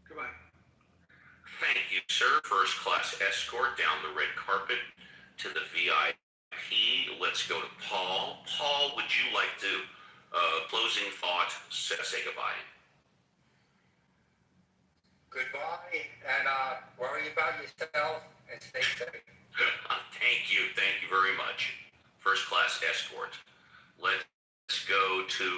Goodbye. Thank you, sir. First class escort down the red carpet to the VIP. Let's go to Paul. Paul, would you like to, closing thought, say goodbye? Goodbye, and worry about yourself and stay safe. Thank you very much. First class escort. Let's go to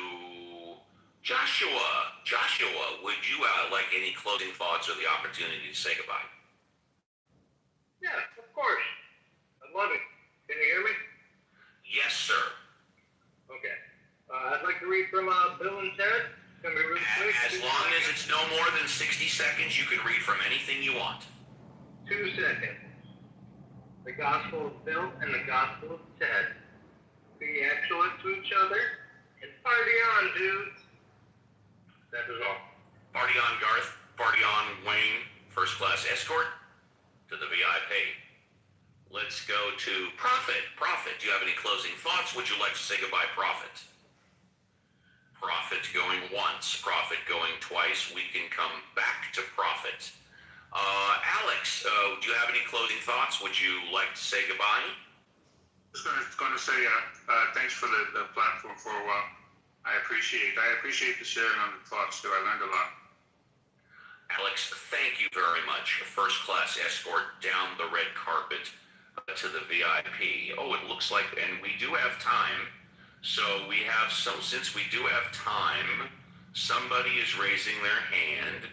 Joshua. Joshua, would you like any closing thoughts or the opportunity to say goodbye? Yeah, of course. I'd love it. Can you hear me? Yes, sir. Okay. I'd like to read from Bill and Ted. It's going to be really quick. As long as it's no more than 60 seconds, you can read from anything you want. 2 seconds. The Gospel of Bill and the Gospel of Ted. Be excellent to each other and party on, dudes. That is all. Party on, Garth. Party on, Wayne. first class escort to the VIP. Let's go to Prophet. Prophet, do you have any closing thoughts? Would you like to say goodbye, Prophet? Prophet going once, Prophet going twice. We can come back to Prophet. Alex, do you have any closing thoughts? Would you like to say goodbye? Just going to say thanks for the platform for a while. I appreciate the sharing on the thoughts too. I learned a lot. Alex, thank you very much. First class escort down the red carpet to the VIP. Oh, it looks like, and we do have time. So we have since we do have time, somebody is raising their hand.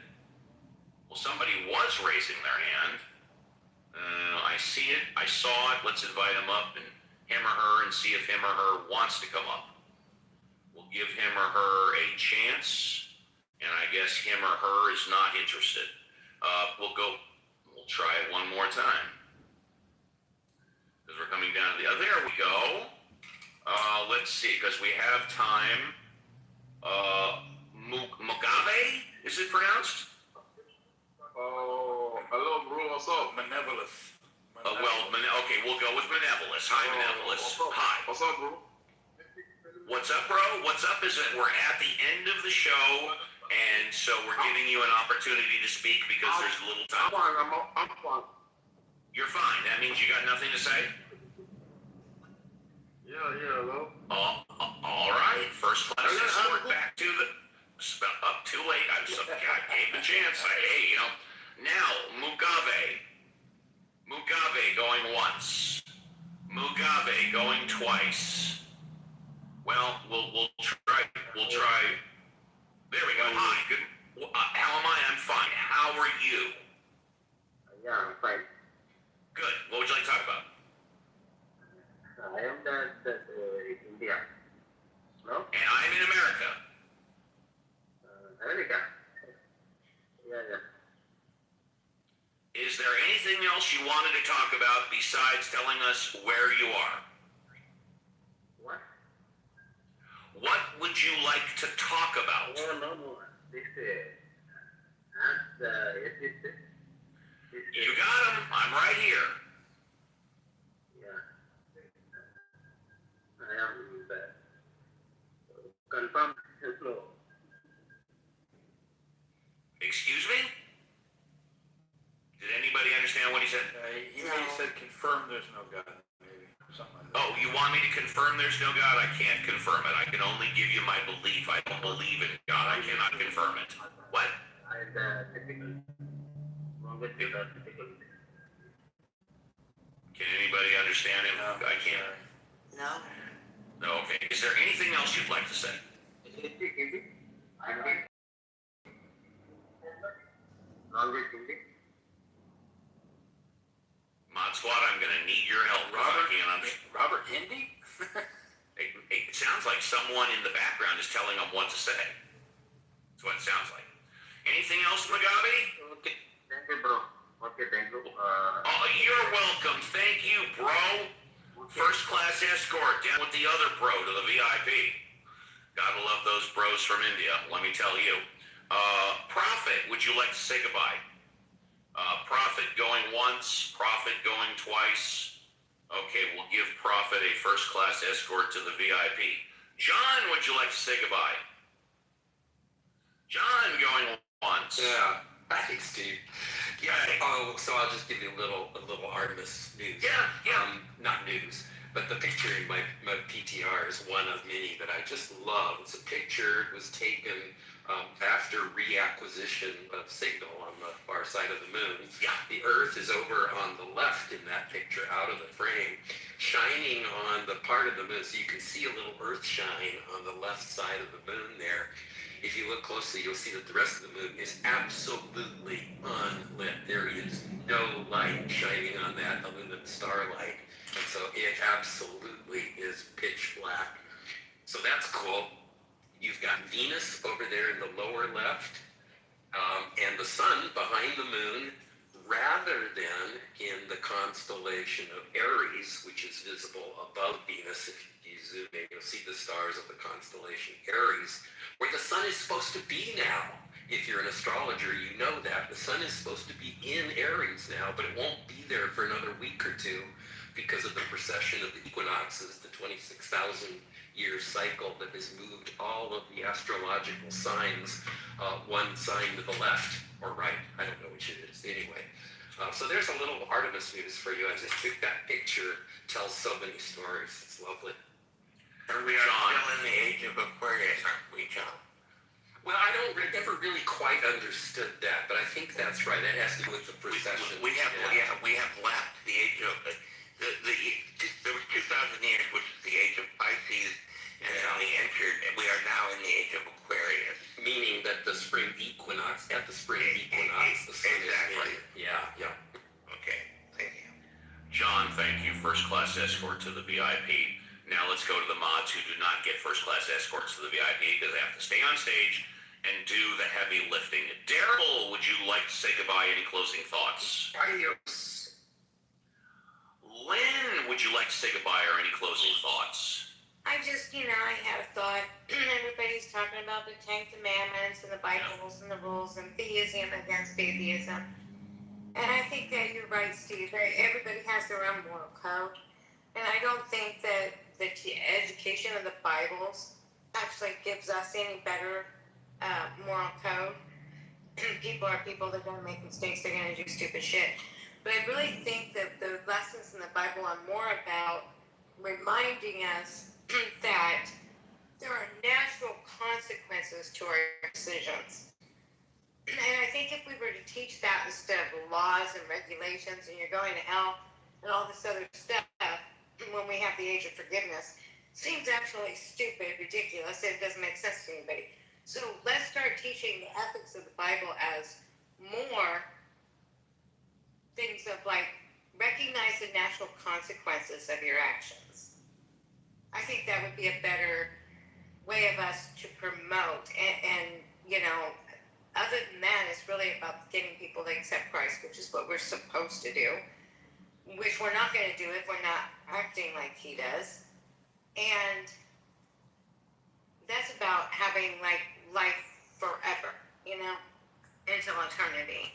Well, somebody was raising their hand. I see it. I saw it. Let's invite him up and him or her and see if him or her wants to come up. We'll give him or her a chance. And I guess him or her is not interested. We'll try it one more time. Because we're coming down to the, there we go. Let's see, because we have time. Mugabe, is it pronounced? Oh, hello, bro. What's up? Benevolous. Okay, we'll go with Benevolous. Hi, Benevolous. Hi. What's up, bro? What's up, bro? What's up is that we're at the end of the show, and so we're giving you an opportunity to speak because there's little time. I'm fine. You're fine. That means you got nothing to say? Yeah, hello. All right. First class escort back to the... Up too late. I gave the chance. Now, Mugabe. Mugabe going once. Mugabe going twice. Well, we'll try. There we go. Hi. Good. How am I? I'm fine. How are you? Yeah, I'm fine. Good. What would you like to talk about? I am the India. No? And I'm in America. America. Yeah. Is there anything else you wanted to talk about besides telling us where you are? What? What would you like to talk about? No. This You got him. I'm right here. Yeah. I am confirmed. Hello. Excuse me? Did anybody understand what he said? He said confirm there's no God, maybe. Something like that. Oh, you want me to confirm there's no God? I can't confirm it. I can only give you my belief. I don't believe in God. I cannot confirm it. What? Can anybody understand him? I can't. No. No, okay. Is there anything else you'd like to say? Mod Squad, I'm going to need your help. Robert Hindi? It sounds like someone in the background is telling them what to say. That's what it sounds like. Anything else, Mugabe? Okay. Thank you, bro. Okay, thank you. You're welcome. Thank you, bro. First class escort down with the other bro to the VIP. Gotta love those bros from India, let me tell you. Prophet, would you like to say goodbye? Prophet going once, Prophet going twice. Okay, we'll give Prophet a first class escort to the VIP. John, would you like to say goodbye? John going once. Yeah. Thanks, Steve. Yeah. Oh, so I'll just give you a little Artemis news. Yeah. Not news, but the picture in my PTR is one of many that I just love. It's a picture. It was taken after reacquisition of signal on the far side of the moon. Yeah. The Earth is over on the left in that picture, out of the frame, shining on the part of the moon. So you can see a little Earth shine on the left side of the moon there. If you look closely, you'll see that the rest of the moon is absolutely unlit. There is no light shining on that other than starlight. And so it absolutely is pitch black. So that's cool. You've got Venus over there in the lower left, and the sun behind the moon, rather than in the constellation of Aries, which is visible above Venus. If you zoom in, you'll see the stars of the constellation Aries, where the sun is supposed to be now. If you're an astrologer, you know that. The sun is supposed to be in Aries now, but it won't be there for another week or two because of the precession of the equinoxes, the 26,000 year cycle that has moved all of the astrological signs one sign to the left or right. I don't know which it is anyway. So there's a little Artemis news for you. I just think that picture tells so many stories. It's lovely. And we are still in the age of Aquarius, aren't we, John? Well, I never really quite understood that, but I think that's right. That has to do with the precession. We have left the age of there was 2,000 years, which is the age of Pisces, and then we are now in the age of Aquarius. Meaning that the spring equinox, the sun exactly. is in. Yeah. Okay, thank you. John, thank you. First class escort to the VIP. Now let's go to the mods who do not get first class escorts to the VIP because they have to stay on stage and do the heavy lifting. Daryl, would you like to say goodbye? Any closing thoughts? Adios. Lynn, would you like to say goodbye or any closing thoughts? I just, I had a thought. Everybody's talking about the 10 Commandments and the Bibles and the rules and theism against atheism. And I think that you're right, Steve. Everybody has their own moral code. And I don't think that the education of the Bibles actually gives us any better moral code. People are people. They're going to make mistakes. They're going to do stupid shit. But I really think that the lessons in the Bible are more about reminding us that there are natural consequences to our decisions. And I think if we were to teach that instead of laws and regulations and you're going to hell and all this other stuff, when we have the age of forgiveness, seems absolutely stupid, ridiculous, and it doesn't make sense to anybody. So let's start teaching the ethics of the Bible as more things of like recognize the natural consequences of your actions. I think that would be a better way of us to promote and other than that, it's really about getting people to accept Christ, which is what we're supposed to do, which we're not going to do if we're not acting like he does. And that's about having like life forever, until eternity,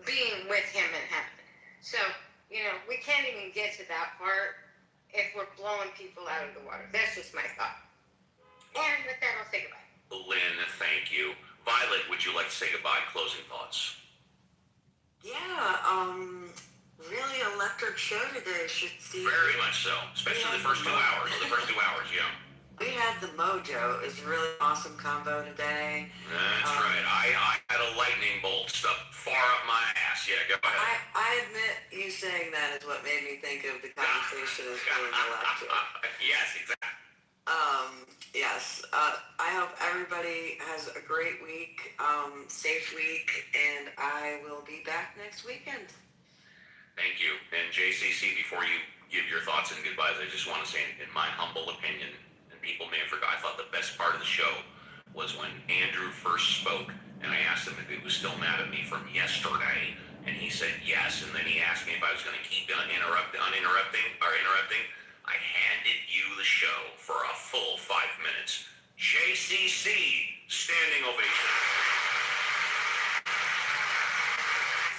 being with him in heaven. So, we can't even get to that part if we're blowing people out of the water. That's just my thought. And with that, I'll say goodbye. Lynn, thank you. Violet, would you like to say goodbye? Closing thoughts. Yeah, really electric show today, Steve. Very much so, especially the first 2 hours. Yeah. We had the mojo. It was a really awesome combo today. That's right. I had a lightning bolt stuck far up my ass. Yeah, go ahead. I admit you saying that is what made me think of the conversation as being electric. Yes, exactly. Yes. I hope everybody has a great week, safe week, and I will be back next weekend. Thank you. And JCC, before you give your thoughts and goodbyes, I just want to say, in my humble opinion, and people may have forgotten, I thought the best part of the show was when Andrew first spoke, and I asked him if he was still mad at me from yesterday, and he said yes, and then he asked me if I was going to keep interrupting. I handed you the show for a full 5 minutes. JCC, standing ovation.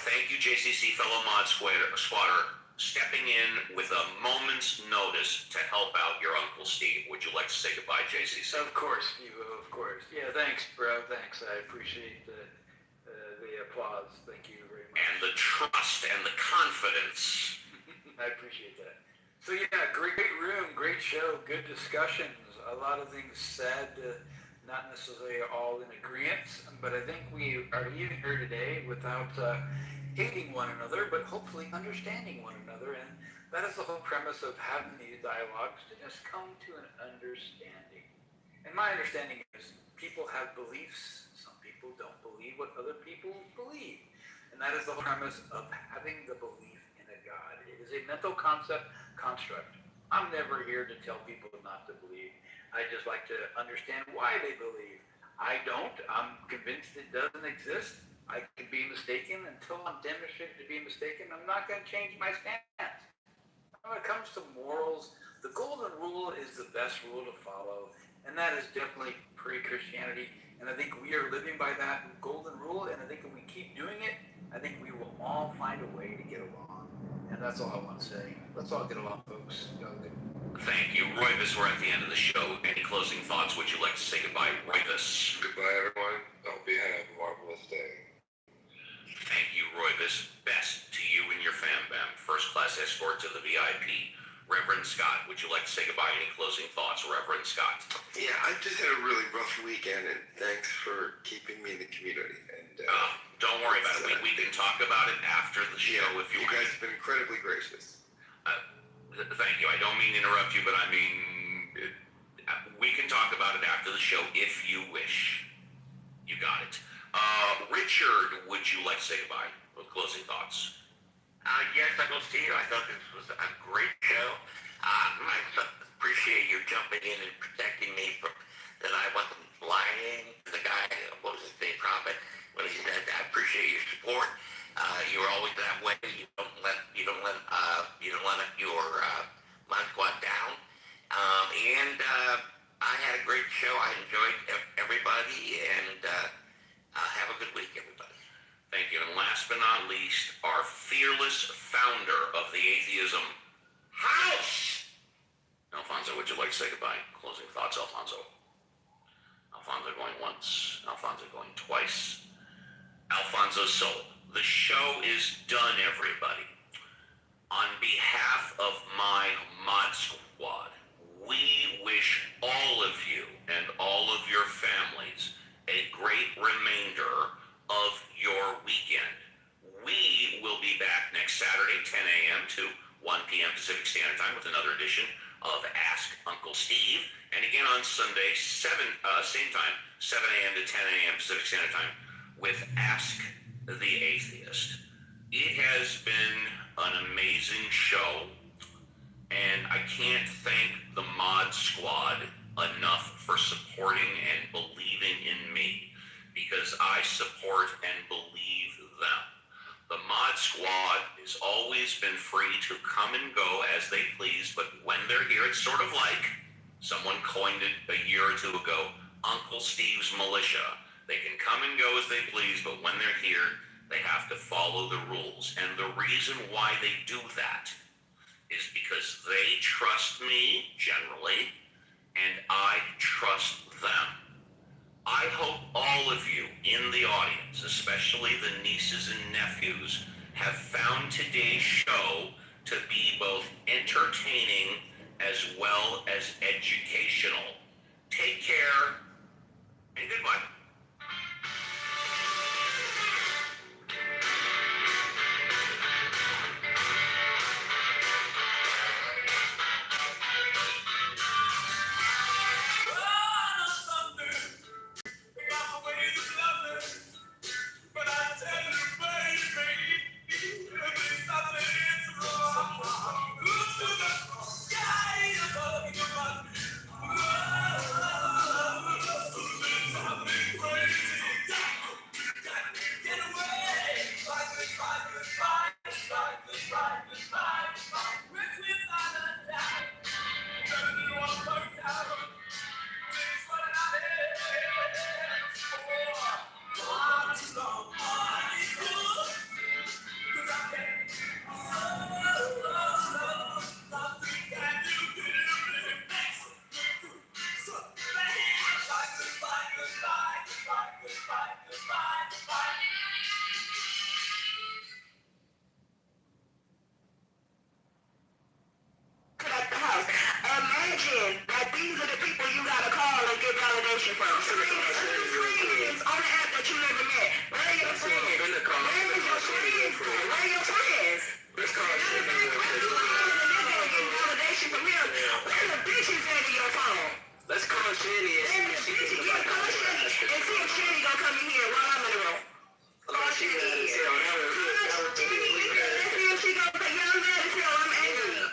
Thank you, JCC, fellow mod squatter, stepping in with a moment's notice to help out your Uncle Steve. Would you like to say goodbye, JCC? Of course, Steve, of course. Yeah, thanks, bro. Thanks. I appreciate the applause. Thank you very much. And the trust and the confidence. I appreciate that. So yeah, great room, great show, good discussions. A lot of things said, not necessarily all in agreement, but I think we are leaving here today without hating one another, but hopefully understanding one another. And that is the whole premise of having these dialogues, to just come to an understanding. And my understanding is people have beliefs. Some people don't believe what other people believe. And that is the whole premise of having the belief in a God. It is a mental construct. I'm never here to tell people not to believe. I just like to understand why they believe. I don't. I'm convinced it doesn't exist. I can be mistaken. Until I'm demonstrated to be mistaken, I'm not going to change my stance. When it comes to morals, the golden rule is the best rule to follow, And that is definitely pre-Christianity. And I think we are living by that golden rule. And I think if we keep doing it, I think we will all find a way to get along. And that's all I want to say. Let's all get along, folks. Thank you, Royvis. We're at the end of the show. Any closing thoughts? Would you like to say goodbye, Royvis? Goodbye, everyone. Hope you have a marvelous day. Thank you, Royvis. Best to you and your fam bam. First class escort to the VIP. Reverend Scott, would you like to say goodbye? Any closing thoughts, Reverend Scott? Yeah, I've just had a really rough weekend, and thanks for keeping me in the community. And don't worry about it. We can talk about it after the show if you want. You guys have been incredibly gracious. Thank you. I don't mean to interrupt you, but I mean, we can talk about it after the show if you wish. You got it. Richard, would you like to say goodbye with closing thoughts? Yes, Uncle Steve, I thought this was a great show. I appreciate you jumping in and protecting me from that I wasn't lying. The guy, what was his name, Prophet, when he said, I appreciate your support. You're always that way. You don't let your mod squad down. I had a great show. I enjoyed everybody, and have a good week, everybody. Thank you. And last but not least, our fearless founder of the Atheism House. Alfonso, would you like to say goodbye? Closing thoughts, Alfonso. Alfonso going once. Alfonso going twice. Alfonso sold. The show is done, everybody. On behalf of my mod squad, we wish all of you and all of your families a great remainder of your weekend. We will be back next Saturday, 10 a.m. to 1 p.m. Pacific Standard Time with another edition of Ask Uncle Steve. And again on Sunday, same time, 7 a.m. to 10 a.m. Pacific Standard Time with Ask the Atheist. It has been an amazing show, and I can't thank the Mod Squad enough for supporting and believing in me, because I support and believe them. The Mod Squad has always been free to come and go as they please, but when they're here, it's sort of like someone coined it a year or two ago, Uncle Steve's Militia. They can come and go as they please, but when they're here, they have to follow the rules. And the reason why they do that is because they trust me, generally, and I trust them. I hope all of you in the audience, especially the nieces and nephews, have found today's show to be both entertaining as well as educational. Take care, and goodbye. Imagine that these are the people you gotta call and get validation from. Friends on the app that you never met. Where are your friends? Where is your friends? Where are your friends? Let's call getting validation from him. Where the bitches at in your phone? Let's call Shady and see if she can call Shady and see if Shady gonna come in here while I'm in the room. Call Shady in here. Let's see if she gonna come. Yeah, I'm mad as hell. I'm angry.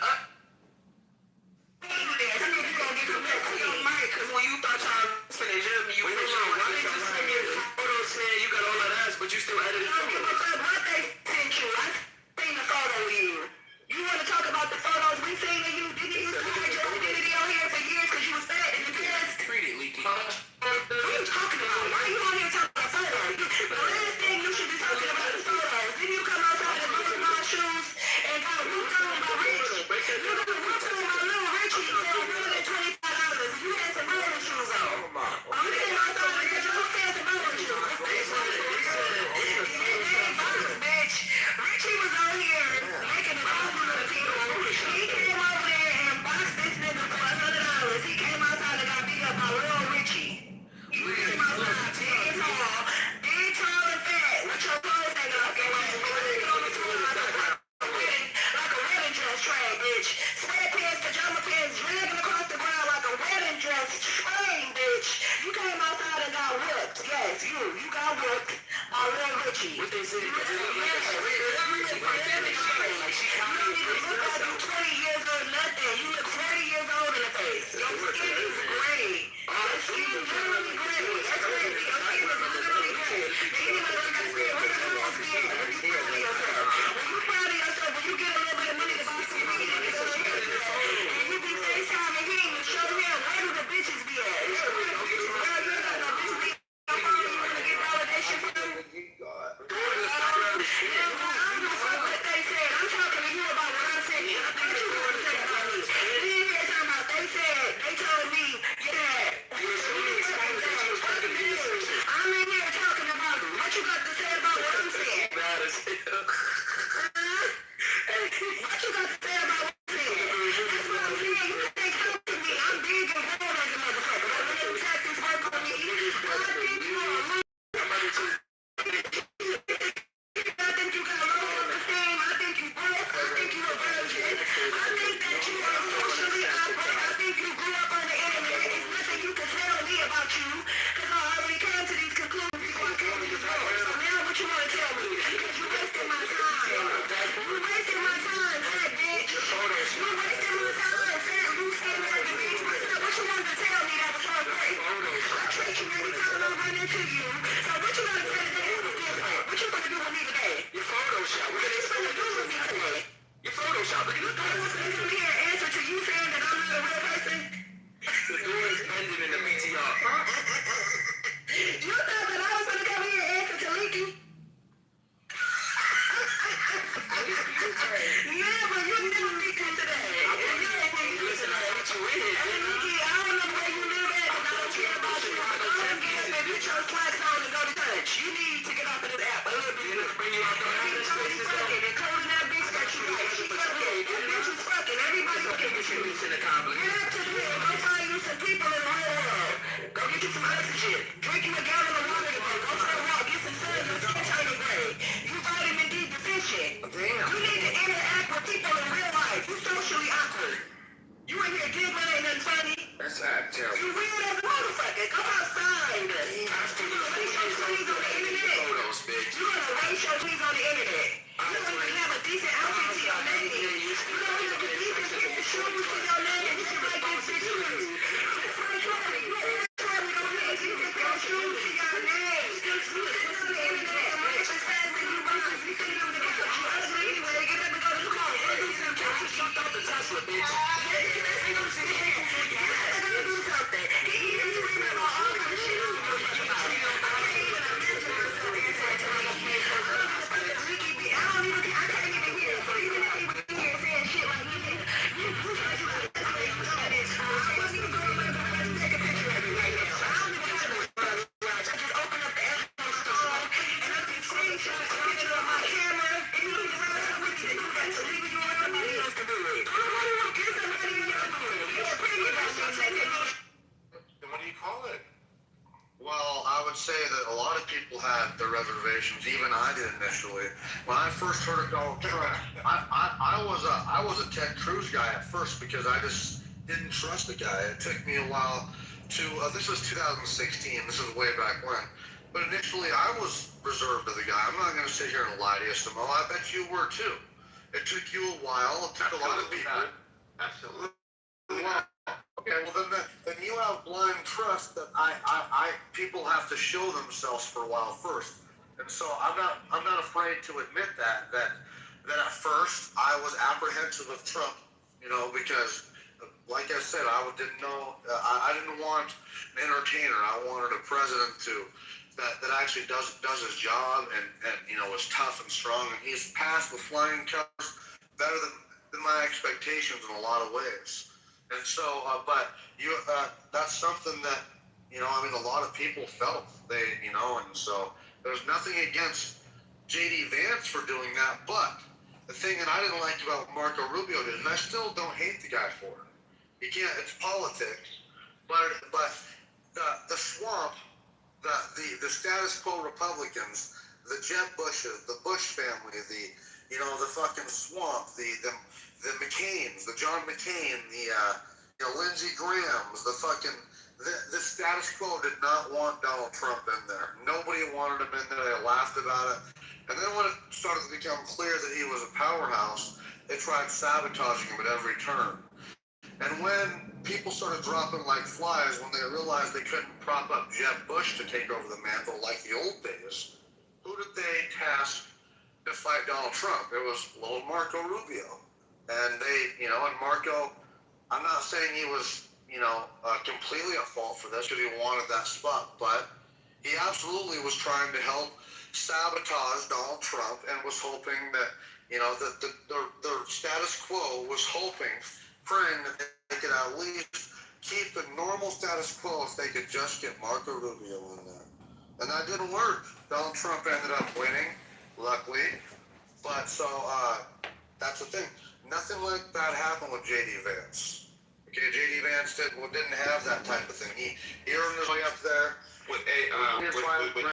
Because when you thought y'all was finna judge me, you were wrong. Why did you send me a photo saying you got all of that, but you still edited it? What they sent you? Yes, you got whooped by Lil Richie. What they say? You look like you 20 years old, nothing. You look 40 years old in the face. Your skin is gray. Your skin is literally gray. That's crazy. Your skin is literally gray. Anybody gotta say, what the hell is that? When you proud of yourself. When you proud of yourself, when you get a little bit of money to buy some weed and get some shit, and you be FaceTime and he ain't even show him, where do the bitches be at? Girl, you ain't got no bitch be on your phone, you wanna get validation from them? What they said, I'm talking to you about what I'm saying. I think you want to say about me. You didn't hear talking about, they told me, yeah. I'm in here talking about what you got to say about what I'm saying. What you got to say about what I'm saying? That's what I'm saying. You can't come to me. I'm big and bold as a motherfucker. But when them tactics work on me, I think you are a I think you got low self-esteem. I think you broke. I think you a virgin. I think that you are socially awkward. I think you grew up on the internet. It's nothing you can tell me about you because I already came to these conclusions before I came to this room. So now what you want to tell me? Because you wasted my time. You wasted my time, fat bitch. You wasted my time, fat loose skin nerdy bitch. What you wanted to tell me that was so great? I treat you every time I run into you. So what you want to tell me that was different? What you want to do with me today? Your Photoshop. What are you going to do with me today? Your Photoshop. Are you going to come here and answer to you saying that I'm not a real person? The door is bending in the PTR. You thought that I was going to come here and answer to Leaky? Yeah, but you didn't meet me today. Listen, I want you in here. Hey, Leaky, I don't know where you live at because I don't care about you. But go and get up and get your slacks on and go to church. You need to get off of this app a little bit. Bring you out there. He's already fucking and calling that bitch that you like. She's fucking. That bitch is fucking. Everybody fucking with you. Mission accomplished. Get up to the hill. Go find you some people in the real world. Go get you some oxygen. Drink you a gallon of water today. Go for a walk. Get some sun. Your skin turning gray. You vitamin D deficient. Damn. You need to interact with people in real life. You socially awkward. You in here giggling, ain't nothing funny. That's terrible. You weird as a motherfucker. Go outside. You gonna waste your tweets on the internet. Photos, bitch. You gonna waste your tweets on the internet. You don't even have a decent outfit to your name. You don't have a decent pair of shoes to your name. You just like this bitch shoes. It's like Troy. You don't have a decent pair of shoes to your name. You sit on the internet. My bitch is faster than you run. You sit on the couch. You ugly anyway. Get up and go to the mall. Go do some couch. You jumped off the Tesla, bitch. What do you call it? Well, I would say that a lot of people had their reservations. Even I did initially. When I first heard of Donald Trump, I was a Ted Cruz guy at first because I just didn't trust the guy. It took me a while to. This was 2016. This is way back when. But initially, I was reserved to the guy. I'm not going to sit here and lie to you, Samoa. I bet you were too. It took you a while. It took a lot of people. Absolutely. Okay, well then you have blind trust that people have to show themselves for a while first, and so I'm not afraid to admit that at first I was apprehensive of Trump, because like I said, I didn't know I didn't want an entertainer. I wanted a president that actually does his job and is tough and strong, and he's passed with flying colors better than my expectations in a lot of ways. And so, that's something that, a lot of people felt, and so there's nothing against J.D. Vance for doing that, but the thing that I didn't like about Marco Rubio did, and I still don't hate the guy for it, it's politics, but the swamp, the status quo Republicans, the Jeb Bushes, the Bush family, the fucking swamp, the McCains, the John McCain, the Lindsey Grahams, the fucking The status quo did not want Donald Trump in there. Nobody wanted him in there. They laughed about it. And then when it started to become clear that he was a powerhouse, they tried sabotaging him at every turn. And when people started dropping like flies, when they realized they couldn't prop up Jeb Bush to take over the mantle like the old days, who did they task to fight Donald Trump? It was little Marco Rubio. And and Marco, I'm not saying he was, completely at fault for this because he wanted that spot, but he absolutely was trying to help sabotage Donald Trump and was hoping that, that the status quo was praying that they could at least keep the normal status quo if they could just get Marco Rubio in there. And that didn't work. Donald Trump ended up winning, luckily. But that's the thing. Nothing like that happened with J.D. Vance. Okay, J.D. Vance didn't have that type of thing. He earned his way up there. With